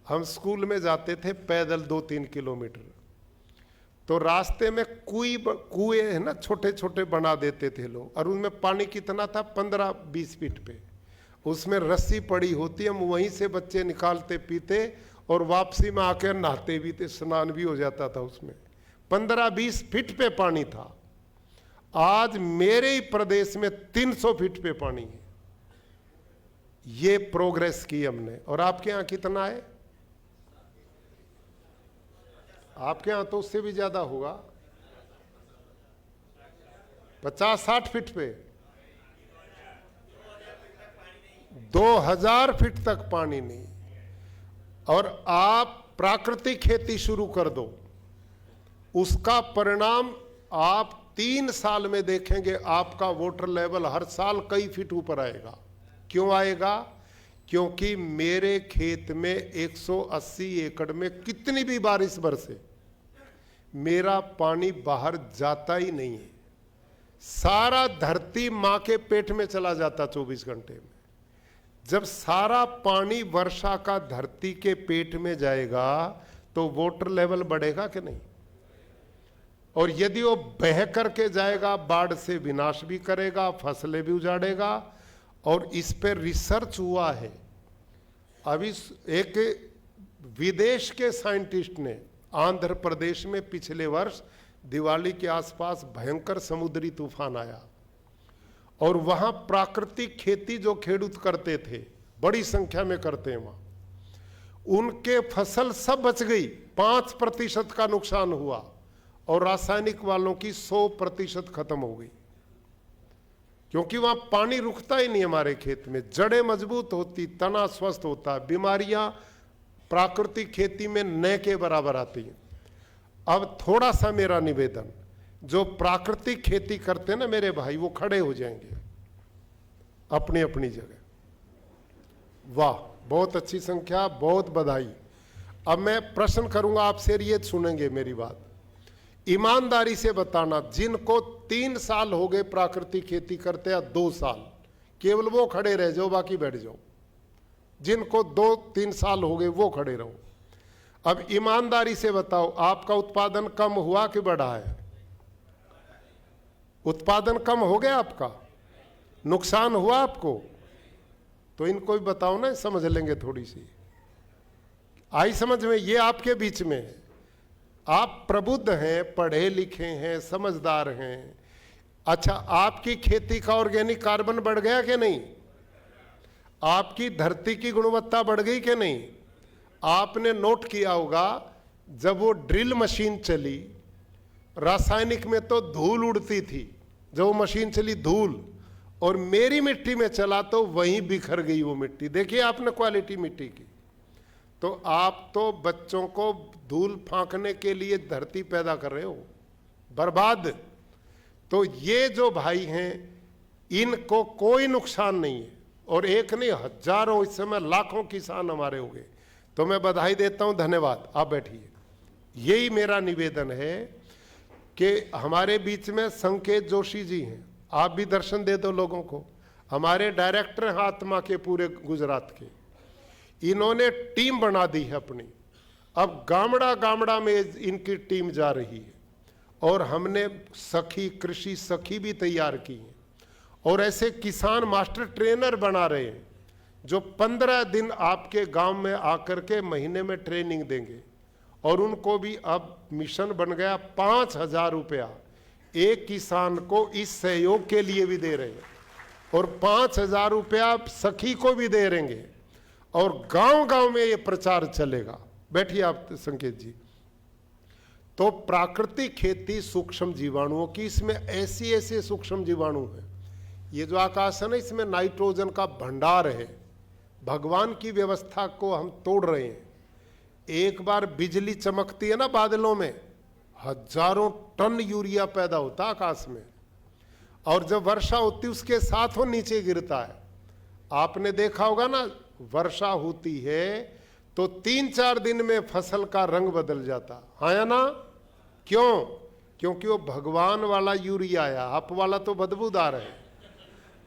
हम स्कूल में जाते थे पैदल 2-3 किलोमीटर, तो रास्ते में कुएं है ना, छोटे छोटे बना देते थे लोग, और उनमें पानी कितना था 15-20 फीट पे, उसमें रस्सी पड़ी होती, हम वहीं से बच्चे निकालते पीते और वापसी में आकर नहाते भी थे, स्नान भी हो जाता था उसमें। 15-20 फीट पे पानी था। आज मेरे ही प्रदेश में 300 फीट पे पानी है। ये प्रोग्रेस की हमने। और आपके यहां कितना है? आपके यहां तो उससे भी ज्यादा होगा, 50-60 फीट पे, 2000 फीट तक पानी नहीं। और आप प्राकृतिक खेती शुरू कर दो, उसका परिणाम आप 3 साल में देखेंगे, आपका वाटर लेवल हर साल कई फीट ऊपर आएगा। क्यों आएगा? क्योंकि मेरे खेत में 180 एकड़ में कितनी भी बारिश बरसे, मेरा पानी बाहर जाता ही नहीं है, सारा धरती मां के पेट में चला जाता 24 घंटे में। जब सारा पानी वर्षा का धरती के पेट में जाएगा तो वाटर लेवल बढ़ेगा कि नहीं? और यदि वो बह करके जाएगा, बाढ़ से विनाश भी करेगा, फसलें भी उजाड़ेगा। और इस पर रिसर्च हुआ है। अभी एक विदेश के साइंटिस्ट ने, आंध्र प्रदेश में पिछले वर्ष दिवाली के आसपास भयंकर समुद्री तूफान आया और वहां प्राकृतिक खेती जो खेडूत करते थे बड़ी संख्या में करते हैं वहां, उनके फसल सब बच गई, 5% का नुकसान हुआ और रासायनिक वालों की 100% खत्म हो गई, क्योंकि वहां पानी रुकता ही नहीं हमारे खेत में, जड़ें मजबूत होती, तना स्वस्थ होता, बीमारियां प्राकृतिक खेती में न के बराबर आती हैं। अब थोड़ा सा मेरा निवेदन, जो प्राकृतिक खेती करते हैं ना मेरे भाई, वो खड़े हो जाएंगे अपनी अपनी जगह। वाह, बहुत अच्छी संख्या, बहुत बधाई। अब मैं प्रश्न करूंगा आपसे, ये सुनेंगे मेरी बात, ईमानदारी से बताना, जिनको 3 साल हो गए प्राकृतिक खेती करते या 2 साल, केवल वो खड़े रह जाओ, बाकी बैठ जाओ। जिनको 2-3 साल हो गए वो खड़े रहो। अब ईमानदारी से बताओ, आपका उत्पादन कम हुआ कि बढ़ा है? उत्पादन कम हो गया आपका? नुकसान हुआ आपको? तो इनको भी बताओ ना, समझ लेंगे थोड़ी सी। आई समझ में? ये आपके बीच में है। आप प्रबुद्ध हैं, पढ़े लिखे हैं, समझदार हैं। अच्छा, आपकी खेती का ऑर्गेनिक कार्बन बढ़ गया कि नहीं? आपकी धरती की गुणवत्ता बढ़ गई कि नहीं? आपने नोट किया होगा, जब वो ड्रिल मशीन चली, रासायनिक में तो धूल उड़ती थी, जब वो मशीन चली धूल, और मेरी मिट्टी में चला तो वहीं बिखर गई वो मिट्टी। देखिए आपने क्वालिटी मिट्टी की। तो आप तो बच्चों को धूल फांकने के लिए धरती पैदा कर रहे हो, बर्बाद। तो ये जो भाई हैं, इनको कोई नुकसान नहीं है, और एक नहीं हजारों, इस समय लाखों किसान हमारे हो गए। तो मैं बधाई देता हूं, धन्यवाद। आप बैठिए। यही मेरा निवेदन है कि हमारे बीच में संकेत जोशी जी हैं, आप भी दर्शन दे दो लोगों को। हमारे डायरेक्टर हैं आत्मा के पूरे गुजरात के, इन्होंने टीम बना दी है अपनी। अब गामड़ा गामड़ा में इनकी टीम जा रही है, और हमने सखी, कृषि सखी भी तैयार की है, और ऐसे किसान मास्टर ट्रेनर बना रहे हैं, जो 15 दिन आपके गांव में आकर के महीने में ट्रेनिंग देंगे। और उनको भी अब मिशन बन गया, 5,000 रुपया एक किसान को इस सहयोग के लिए भी दे रहे हैं, और 5,000 रुपया सखी को भी दे रहेंगे, और गांव गांव में ये प्रचार चलेगा। बैठिए आप संकेत जी। तो प्राकृतिक खेती सूक्ष्म जीवाणुओं की, इसमें ऐसी ऐसे सूक्ष्म जीवाणु हैं। ये जो आकाश है ना, इसमें नाइट्रोजन का भंडार है। भगवान की व्यवस्था को हम तोड़ रहे हैं। एक बार बिजली चमकती है ना बादलों में, हजारों टन यूरिया पैदा होता है आकाश में, और जब वर्षा होती उसके साथ वो नीचे गिरता है। आपने देखा होगा ना, वर्षा होती है तो 3-4 दिन में फसल का रंग बदल जाता, हाँ या ना? क्यों? क्योंकि वो भगवान वाला यूरिया आया, आप वाला तो बदबूदार है।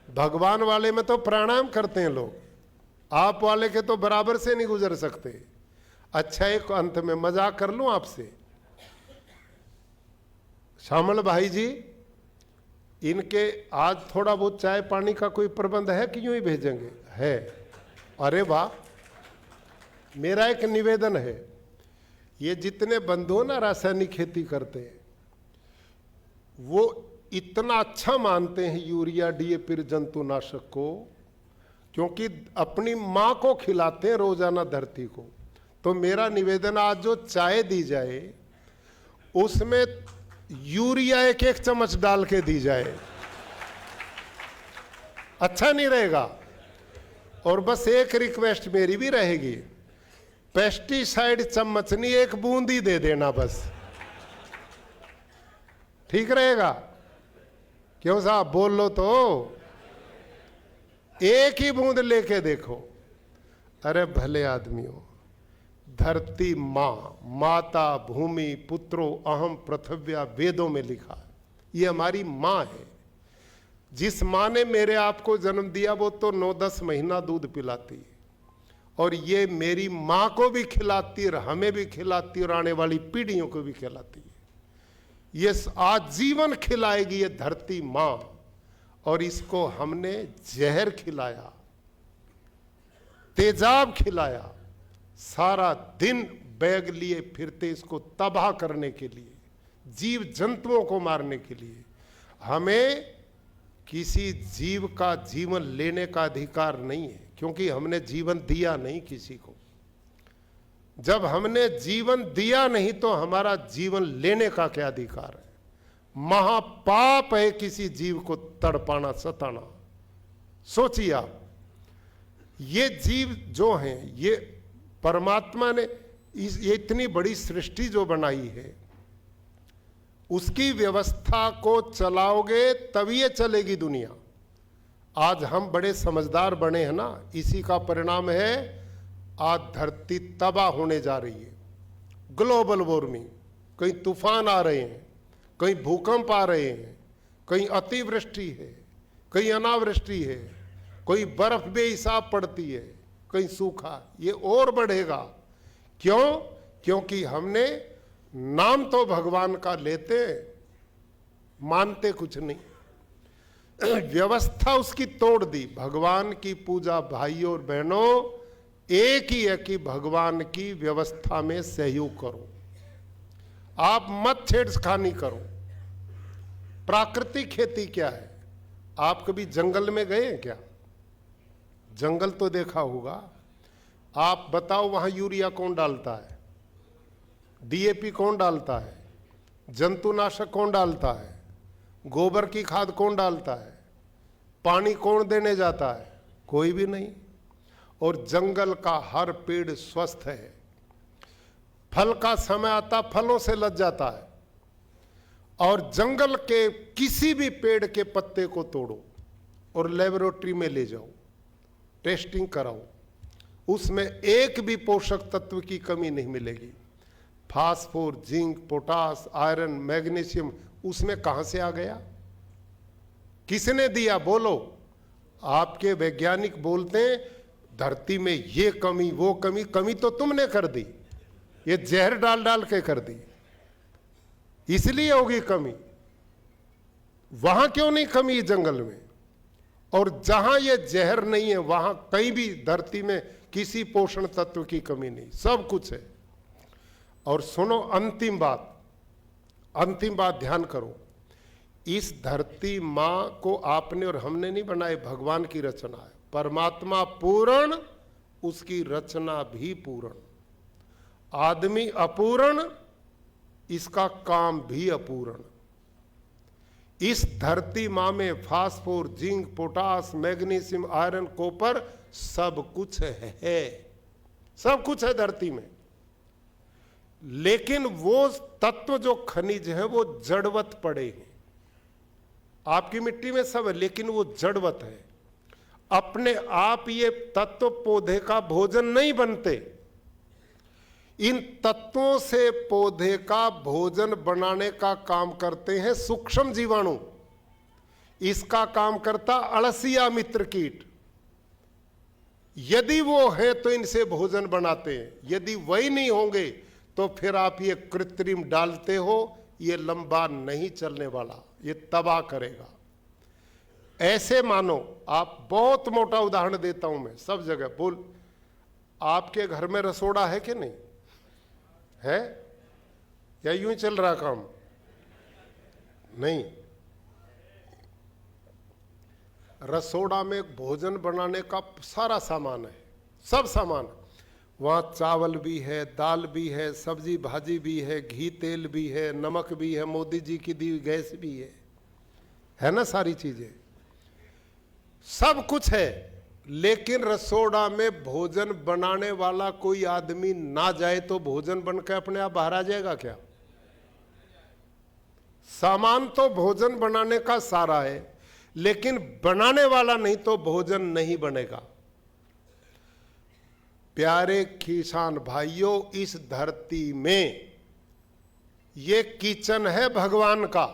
भगवान वाले में तो प्राणायाम करते हैं लोग, आप वाले के तो बराबर से नहीं गुजर सकते। अच्छा, एक अंत में मजाक कर लूं आपसे, श्यामल भाई जी, इनके आज थोड़ा बहुत चाय पानी का कोई प्रबंध है कि यूं ही भेजेंगे? है। अरे वाह। मेरा एक निवेदन है, ये जितने बंधु ना रासायनिक खेती करते हैं, वो इतना अच्छा मानते हैं यूरिया, डीएपी, जंतुनाशक को, क्योंकि अपनी माँ को खिलाते हैं रोजाना धरती को। तो मेरा निवेदन, आज जो चाय दी जाए उसमें यूरिया 1-1 चम्मच डाल के दी जाए, अच्छा नहीं रहेगा? और बस एक रिक्वेस्ट मेरी भी रहेगी, पेस्टिसाइड चम्मच नहीं, 1 बूंद ही दे देना बस, ठीक रहेगा? क्यों साहब, बोल लो तो, 1 ही बूंद लेके देखो। अरे भले आदमियों, धरती माँ, माता भूमि पुत्रो अहम पृथिव्या, वेदों में लिखा है, ये हमारी माँ है। जिस माँ ने मेरे आप को जन्म दिया वो तो 9-10 महीना दूध पिलाती है, और ये मेरी माँ को भी खिलाती है, हमें भी खिलाती है, और आने वाली पीढ़ियों को भी खिलाती है। ये आजीवन खिलाएगी ये धरती माँ, और इसको हमने जहर खिलाया, तेजाब खिलाया, सारा दिन बैग लिए फिरते इसको तबाह करने के लिए, जीव जंतुओं को मारने के लिए। हमें किसी जीव का जीवन लेने का अधिकार नहीं है, क्योंकि हमने जीवन दिया नहीं किसी को। जब हमने जीवन दिया नहीं तो हमारा जीवन लेने का क्या अधिकार है? महापाप है किसी जीव को तड़पाना, सताना। सोचिए आप, ये जीव जो हैं, ये परमात्मा ने ये इतनी बड़ी सृष्टि जो बनाई है, उसकी व्यवस्था को चलाओगे तभी ये चलेगी दुनिया। आज हम बड़े समझदार बने हैं ना, इसी का परिणाम है आज धरती तबाह होने जा रही है। ग्लोबल वार्मिंग, कहीं तूफान आ रहे हैं, कहीं भूकंप आ रहे हैं, कहीं अतिवृष्टि है, कहीं अनावृष्टि है, कोई बर्फ बेहिसाब पड़ती है, कहीं सूखा। ये और बढ़ेगा। क्यों? क्योंकि हमने नाम तो भगवान का लेते, मानते कुछ नहीं। व्यवस्था उसकी तोड़ दी। भगवान की पूजा भाइयों और बहनों एक ही है कि भगवान की व्यवस्था में सहयोग करो, आप मत छेड़खानी करो। प्राकृतिक खेती क्या है? आप कभी जंगल में गए हैं क्या? जंगल तो देखा होगा। आप बताओ वहां यूरिया कौन डालता है? डीएपी कौन डालता है? जंतुनाशक कौन डालता है? गोबर की खाद कौन डालता है? पानी कौन देने जाता है? कोई भी नहीं। और जंगल का हर पेड़ स्वस्थ है। फल का समय आता, फलों से लद जाता है। और जंगल के किसी भी पेड़ के पत्ते को तोड़ो और लेबोरेटरी में ले जाओ, टेस्टिंग कराओ, उसमें एक भी पोषक तत्व की कमी नहीं मिलेगी। Phosphor, zinc, potash, iron, magnesium उसमें कहां से आ गया? किसने दिया? बोलो। आपके वैज्ञानिक बोलते हैं धरती में ये कमी वो कमी। कमी तो तुमने कर दी, ये जहर डाल डाल के कर दी, इसलिए होगी कमी। वहां क्यों नहीं कमी जंगल में? और जहां ये जहर नहीं है वहां कहीं भी धरती में किसी पोषण तत्व की कमी नहीं, सब कुछ है। और सुनो, अंतिम बात ध्यान करो। इस धरती मां को आपने और हमने नहीं बनाए, भगवान की रचना है। परमात्मा पूर्ण, उसकी रचना भी पूर्ण। आदमी अपूर्ण, इसका काम भी अपूर्ण। इस धरती मां में phosphor, zinc, potash, magnesium, iron, copper सब कुछ है, सब कुछ है धरती में। लेकिन वो तत्व जो खनिज है वो जड़वत पड़े हैं। आपकी मिट्टी में सब है लेकिन वो जड़वत है। अपने आप ये तत्व पौधे का भोजन नहीं बनते। इन तत्वों से पौधे का भोजन बनाने का काम करते हैं सूक्ष्म जीवाणु। इसका काम करता अळसिया मित्र कीट। यदि वो है तो इनसे भोजन बनाते हैं, यदि वही नहीं होंगे तो फिर आप ये कृत्रिम डालते हो, ये लंबा नहीं चलने वाला, ये तबाह करेगा। ऐसे मानो, आप बहुत मोटा उदाहरण देता हूं मैं सब जगह बोल। आपके घर में रसोड़ा है कि नहीं है? या यूं ही चल रहा काम? नहीं। रसोड़ा में भोजन बनाने का सारा सामान है, सब सामान। वहाँ चावल भी है, दाल भी है, सब्जी भाजी भी है, घी तेल भी है, नमक भी है, मोदी जी की दी हुई गैस भी है ना? सारी चीजें, सब कुछ है। लेकिन रसोड़ा में भोजन बनाने वाला कोई आदमी ना जाए तो भोजन बनकर अपने आप बाहर आ जाएगा क्या? सामान तो भोजन बनाने का सारा है, लेकिन बनाने वाला नहीं तो भोजन नहीं बनेगा। प्यारे किसान भाइयों, इस धरती में ये किचन है भगवान का।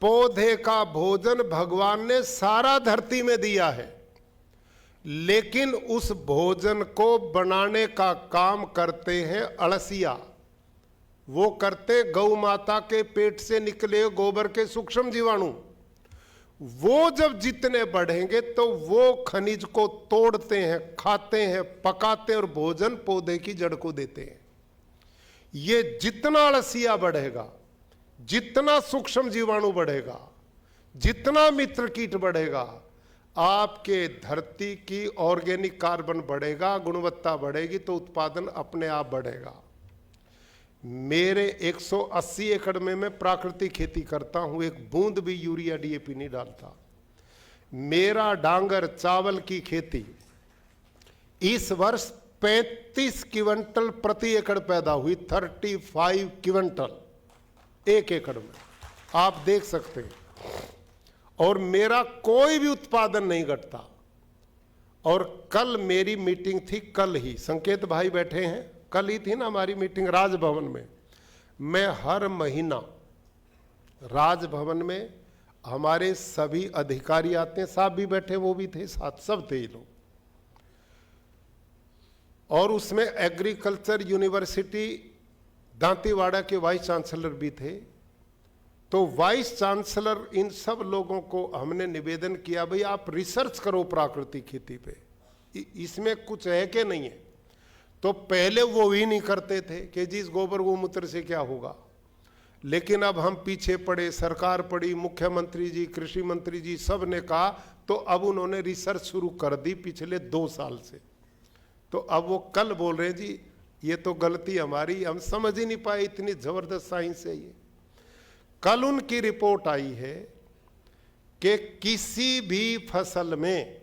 पौधे का भोजन भगवान ने सारा धरती में दिया है, लेकिन उस भोजन को बनाने का काम करते हैं अळसिया। वो करते गौ माता के पेट से निकले गोबर के सूक्ष्म जीवाणु। वो जब जितने बढ़ेंगे तो वो खनिज को तोड़ते हैं, खाते हैं, पकाते हैं और भोजन पौधे की जड़ को देते हैं। ये जितना अळसिया बढ़ेगा, जितना सूक्ष्म जीवाणु बढ़ेगा, जितना मित्र कीट बढ़ेगा, आपके धरती की ऑर्गेनिक कार्बन बढ़ेगा, गुणवत्ता बढ़ेगी तो उत्पादन अपने आप बढ़ेगा। मेरे 180 एकड़ में मैं प्राकृतिक खेती करता हूं, एक बूंद भी यूरिया डीएपी नहीं डालता। मेरा डांगर चावल की खेती इस वर्ष 35 क्विंटल प्रति एकड़ पैदा हुई, 35 क्विंटल एक एकड़ में, आप देख सकते हैं। और मेरा कोई भी उत्पादन नहीं घटता। और कल मेरी मीटिंग थी, कल ही संकेत भाई बैठे हैं, कल ही थी ना हमारी मीटिंग राजभवन में। मैं हर महीना राजभवन में, हमारे सभी अधिकारी आते हैं, साहब भी बैठे, वो भी थे साथ, सब थे ये लोग। और उसमें एग्रीकल्चर यूनिवर्सिटी दांतीवाड़ा के वाइस चांसलर भी थे। तो वाइस चांसलर इन सब लोगों को हमने निवेदन किया, भाई आप रिसर्च करो प्राकृतिक खेती पे, इसमें कुछ है कि नहीं है। तो पहले वो ही नहीं करते थे कि जी इस गोबर गोमूत्र से क्या होगा। लेकिन अब हम पीछे पड़े, सरकार पड़ी, मुख्यमंत्री जी, कृषि मंत्री जी सब ने कहा, तो अब उन्होंने रिसर्च शुरू कर दी पिछले 2 साल से। तो अब वो कल बोल रहे हैं जी ये तो गलती हमारी, हम समझ ही नहीं पाए, इतनी जबरदस्त साइंस है ये। कल उनकी रिपोर्ट आई है कि किसी भी फसल में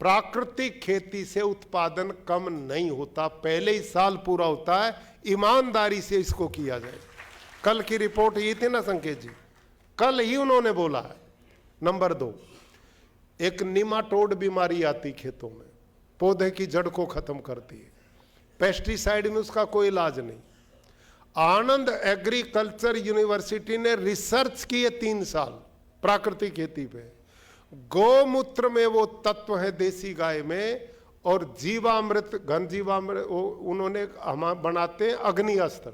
प्राकृतिक खेती से उत्पादन कम नहीं होता, पहले ही साल पूरा होता है, ईमानदारी से इसको किया जाए। कल की रिपोर्ट ये थी ना संकेत जी, कल ही उन्होंने बोला है। नंबर 2, एक निमाटोड बीमारी आती खेतों में, पौधे की जड़ को खत्म करती है, पेस्टिसाइड में उसका कोई इलाज नहीं। आनंद एग्रीकल्चर यूनिवर्सिटी ने रिसर्च की है 3 साल प्राकृतिक खेती पे। गौमूत्र में वो तत्व है देसी गाय में, और जीवामृत, घन जीवामृत उन्होंने हम बनाते हैं अग्नि अस्त्र,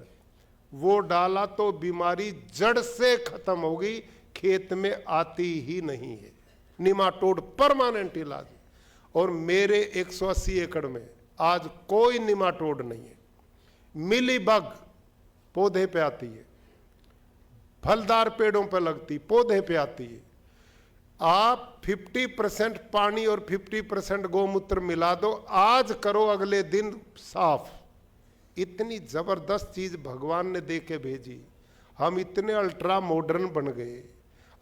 वो डाला तो बीमारी जड़ से खत्म होगी, खेत में आती ही नहीं है। निमाटोड परमानेंट इलाज। और मेरे 180 एकड़ में आज कोई निमाटोड नहीं है। मिलीबग पौधे पे आती है, फलदार पेड़ों पे लगती, पौधे पे आती है। आप 50% पानी और 50% गौमूत्र मिला दो, आज करो अगले दिन साफ। इतनी जबरदस्त चीज भगवान ने दे के भेजी। हम इतने अल्ट्रा मॉडर्न बन गए,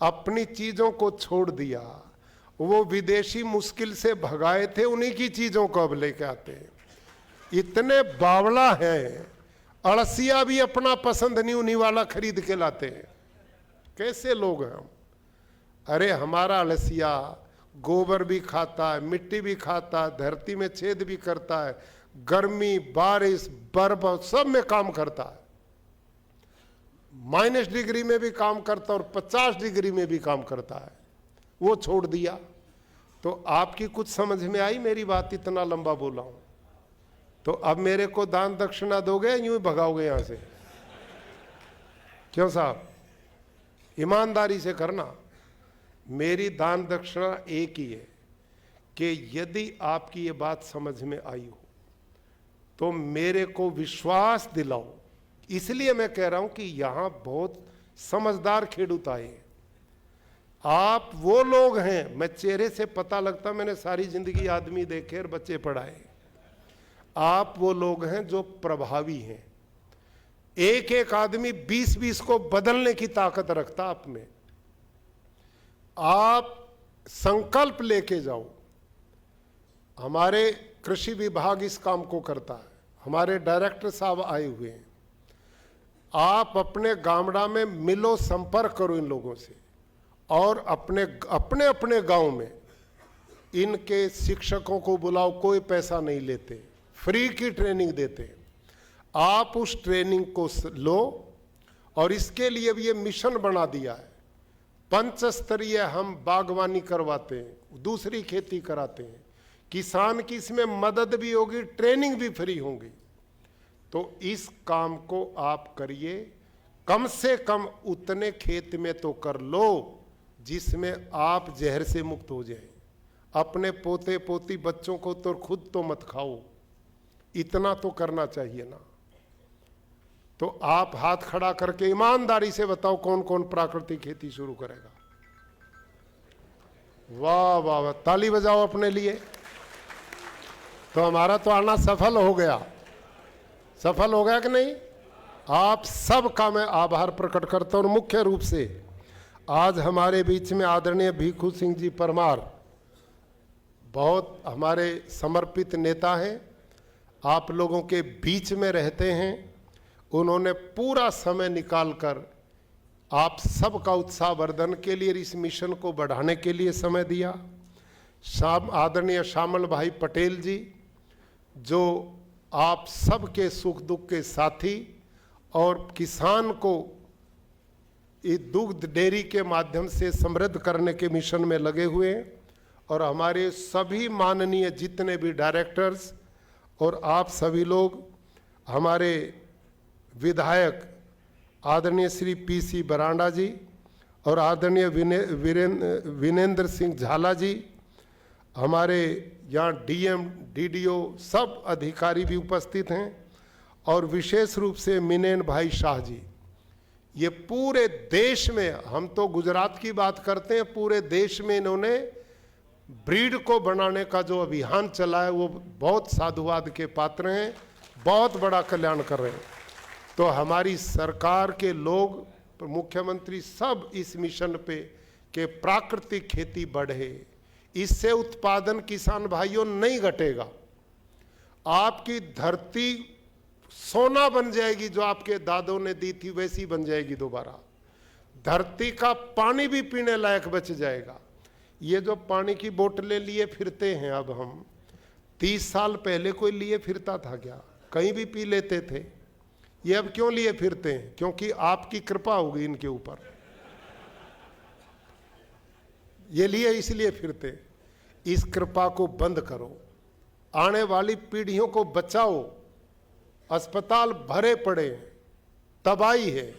अपनी चीजों को छोड़ दिया। वो विदेशी मुश्किल से भगाए थे, उन्हीं की चीजों को अब लेके आते हैं। इतने बावला हैं, अड़सिया भी अपना पसंद नहीं उन्हीं वाला खरीद के लाते हैं। कैसे लोग हैं हम। अरे हमारा अड़सिया गोबर भी खाता है, मिट्टी भी खाता है, धरती में छेद भी करता है, गर्मी बारिश बर्फ सब में काम करता है, -डिग्री में भी काम करता है और 50 डिग्री में भी काम करता है। वो छोड़ दिया। तो आपकी कुछ समझ में आई मेरी बात, इतना लंबा बोला हूं। तो अब मेरे को दान दक्षिणा दोगे, यूं ही भगाओगे यहां से? क्यों साहब, ईमानदारी से करना। मेरी दान दक्षिणा एक ही है कि यदि आपकी ये बात समझ में आई हो तो मेरे को विश्वास दिलाओ। इसलिए मैं कह रहा हूं कि यहां बहुत समझदार खेडूत आए। आप वो लोग हैं, मैं चेहरे से पता लगता, मैंने सारी जिंदगी आदमी देखे और बच्चे पढ़ाए। आप वो लोग हैं जो प्रभावी हैं। एक एक आदमी 20-20 को बदलने की ताकत रखता आप में। आप संकल्प लेके जाओ। हमारे कृषि विभाग इस काम को करता है, हमारे डायरेक्टर साहब आए हुए हैं। आप अपने गामड़ा में मिलो, संपर्क करो इन लोगों से, और अपने अपने गांव में इनके शिक्षकों को बुलाओ, कोई पैसा नहीं लेते, फ्री की ट्रेनिंग देते हैं। आप उस ट्रेनिंग को लो, और इसके लिए भी ये मिशन बना दिया है। 5 स्तरीय हम बागवानी करवाते हैं, दूसरी खेती कराते हैं, किसान की इसमें मदद भी होगी, ट्रेनिंग भी फ्री होगी। तो इस काम को आप करिए, कम से कम उतने खेत में तो कर लो जिसमें आप जहर से मुक्त हो जाए। अपने पोते पोती बच्चों को तो खुद तो मत खाओ, इतना तो करना चाहिए ना। तो आप हाथ खड़ा करके ईमानदारी से बताओ कौन कौन प्राकृतिक खेती शुरू करेगा। वाह वाह वाह, ताली बजाओ अपने लिए। तो हमारा तो आना सफल हो गया, सफल हो गया कि नहीं? आप सबका मैं आभार प्रकट करता हूँ। और मुख्य रूप से आज हमारे बीच में आदरणीय भीखू सिंह जी परमार बहुत हमारे समर्पित नेता हैं, आप लोगों के बीच में रहते हैं। उन्होंने पूरा समय निकालकर आप सबका उत्साह वर्धन के लिए, इस मिशन को बढ़ाने के लिए समय दिया। आदरणीय श्यामल भाई पटेल जी, जो आप सबके सुख दुख के साथी और किसान को इस दुग्ध डेयरी के माध्यम से समृद्ध करने के मिशन में लगे हुए हैं। और हमारे सभी माननीय जितने भी डायरेक्टर्स और आप सभी लोग, हमारे विधायक आदरणीय श्री पीसी बरांडा जी और आदरणीय विनेंद्र सिंह झाला जी, हमारे यहाँ डीएम डीडीओ सब अधिकारी भी उपस्थित हैं। और विशेष रूप से मिनेन भाई शाह जी, ये पूरे देश में, हम तो गुजरात की बात करते हैं, पूरे देश में इन्होंने ब्रीड को बनाने का जो अभियान चला है वो बहुत साधुवाद के पात्र हैं, बहुत बड़ा कल्याण कर रहे हैं। तो हमारी सरकार के लोग, मुख्यमंत्री सब इस मिशन पे कि प्राकृतिक खेती बढ़े, इससे उत्पादन किसान भाइयों नहीं घटेगा। आपकी धरती सोना बन जाएगी, जो आपके दादों ने दी थी वैसी बन जाएगी दोबारा। धरती का पानी भी पीने लायक बच जाएगा। ये जो पानी की बोतलें लिए फिरते हैं अब हम, 30 साल पहले कोई लिए फिरता था क्या? कहीं भी पी लेते थे। ये अब क्यों लिए फिरते हैं? क्योंकि आपकी कृपा होगी इनके ऊपर, ये लिए इसलिए फिरते। इस कृपा को बंद करो, आने वाली पीढ़ियों को बचाओ। अस्पताल भरे पड़े हैं, तबाही है,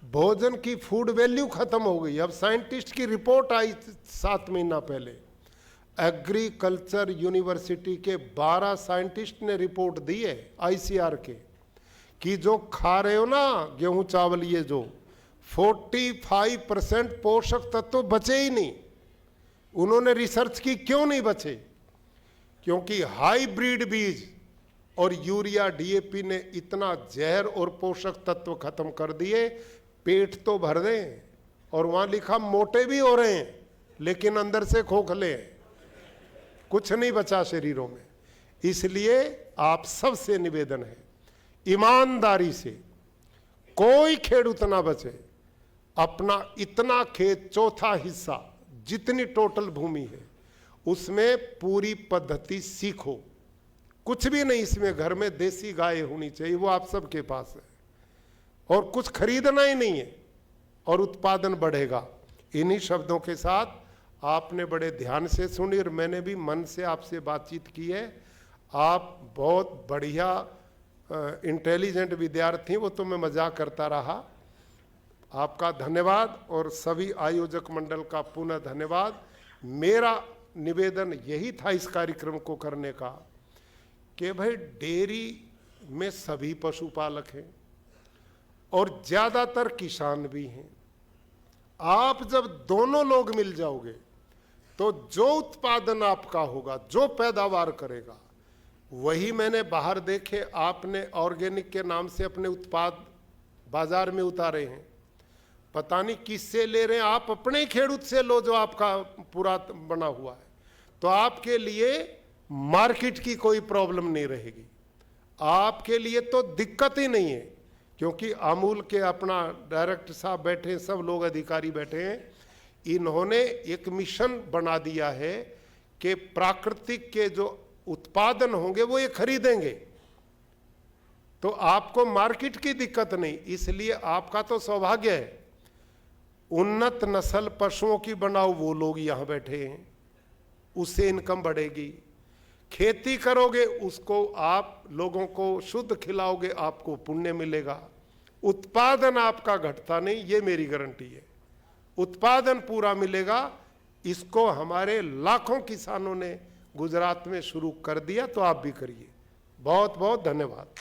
भोजन की फूड वैल्यू खत्म हो गई। अब साइंटिस्ट की रिपोर्ट आई 7 महीना पहले, एग्रीकल्चर यूनिवर्सिटी के 12 साइंटिस्ट ने रिपोर्ट दी है आईसीआर के, कि जो खा रहे हो ना गेहूं चावल, ये जो 45% पोषक तत्व बचे ही नहीं। उन्होंने रिसर्च की, क्यों नहीं बचे? क्योंकि हाइब्रिड बीज और यूरिया डीएपी ने इतना जहर और पोषक तत्व खत्म कर दिए, पेट तो भर दें और वहां लिखा मोटे भी हो रहे हैं लेकिन अंदर से खोखले हैं, कुछ नहीं बचा शरीरों में। इसलिए आप सबसे निवेदन है, ईमानदारी से कोई खेडूत ना बचे, अपना इतना खेत, चौथा हिस्सा जितनी टोटल भूमि है उसमें पूरी पद्धति सीखो। कुछ भी नहीं इसमें, घर में देसी गाय होनी चाहिए, वो आप सबके पास है, और कुछ खरीदना ही नहीं है, और उत्पादन बढ़ेगा। इन्हीं शब्दों के साथ आपने बड़े ध्यान से सुनी और मैंने भी मन से आपसे बातचीत की है। आप बहुत बढ़िया इंटेलिजेंट विद्यार्थी, वो तो मैं मजाक करता रहा। आपका धन्यवाद और सभी आयोजक मंडल का पुनः धन्यवाद। मेरा निवेदन यही था इस कार्यक्रम को करने का कि भाई डेयरी में सभी पशुपालक हैं और ज़्यादातर किसान भी हैं। आप जब दोनों लोग मिल जाओगे तो जो उत्पादन आपका होगा, जो पैदावार करेगा, वही मैंने बाहर देखे। आपने ऑर्गेनिक के नाम से अपने उत्पाद बाजार में उतारे हैं, पता नहीं किससे ले रहे हैं। आप अपने ही खेडूत से लो जो आपका पूरा बना हुआ है, तो आपके लिए मार्केट की कोई प्रॉब्लम नहीं रहेगी, आपके लिए तो दिक्कत ही नहीं है। क्योंकि अमूल के अपना डायरेक्टर साहब बैठे हैं, सब लोग अधिकारी बैठे हैं, इन्होंने एक मिशन बना दिया है कि प्राकृतिक के जो उत्पादन होंगे वो ये खरीदेंगे, तो आपको मार्केट की दिक्कत नहीं। इसलिए आपका तो सौभाग्य है, उन्नत नस्ल पशुओं की बनाओ, वो लोग यहाँ बैठे हैं, उससे इनकम बढ़ेगी। खेती करोगे, उसको आप लोगों को शुद्ध खिलाओगे, आपको पुण्य मिलेगा। उत्पादन आपका घटता नहीं, ये मेरी गारंटी है। उत्पादन पूरा मिलेगा। इसको हमारे लाखों किसानों ने गुजरात में शुरू कर दिया, तो आप भी करिए। बहुत बहुत धन्यवाद।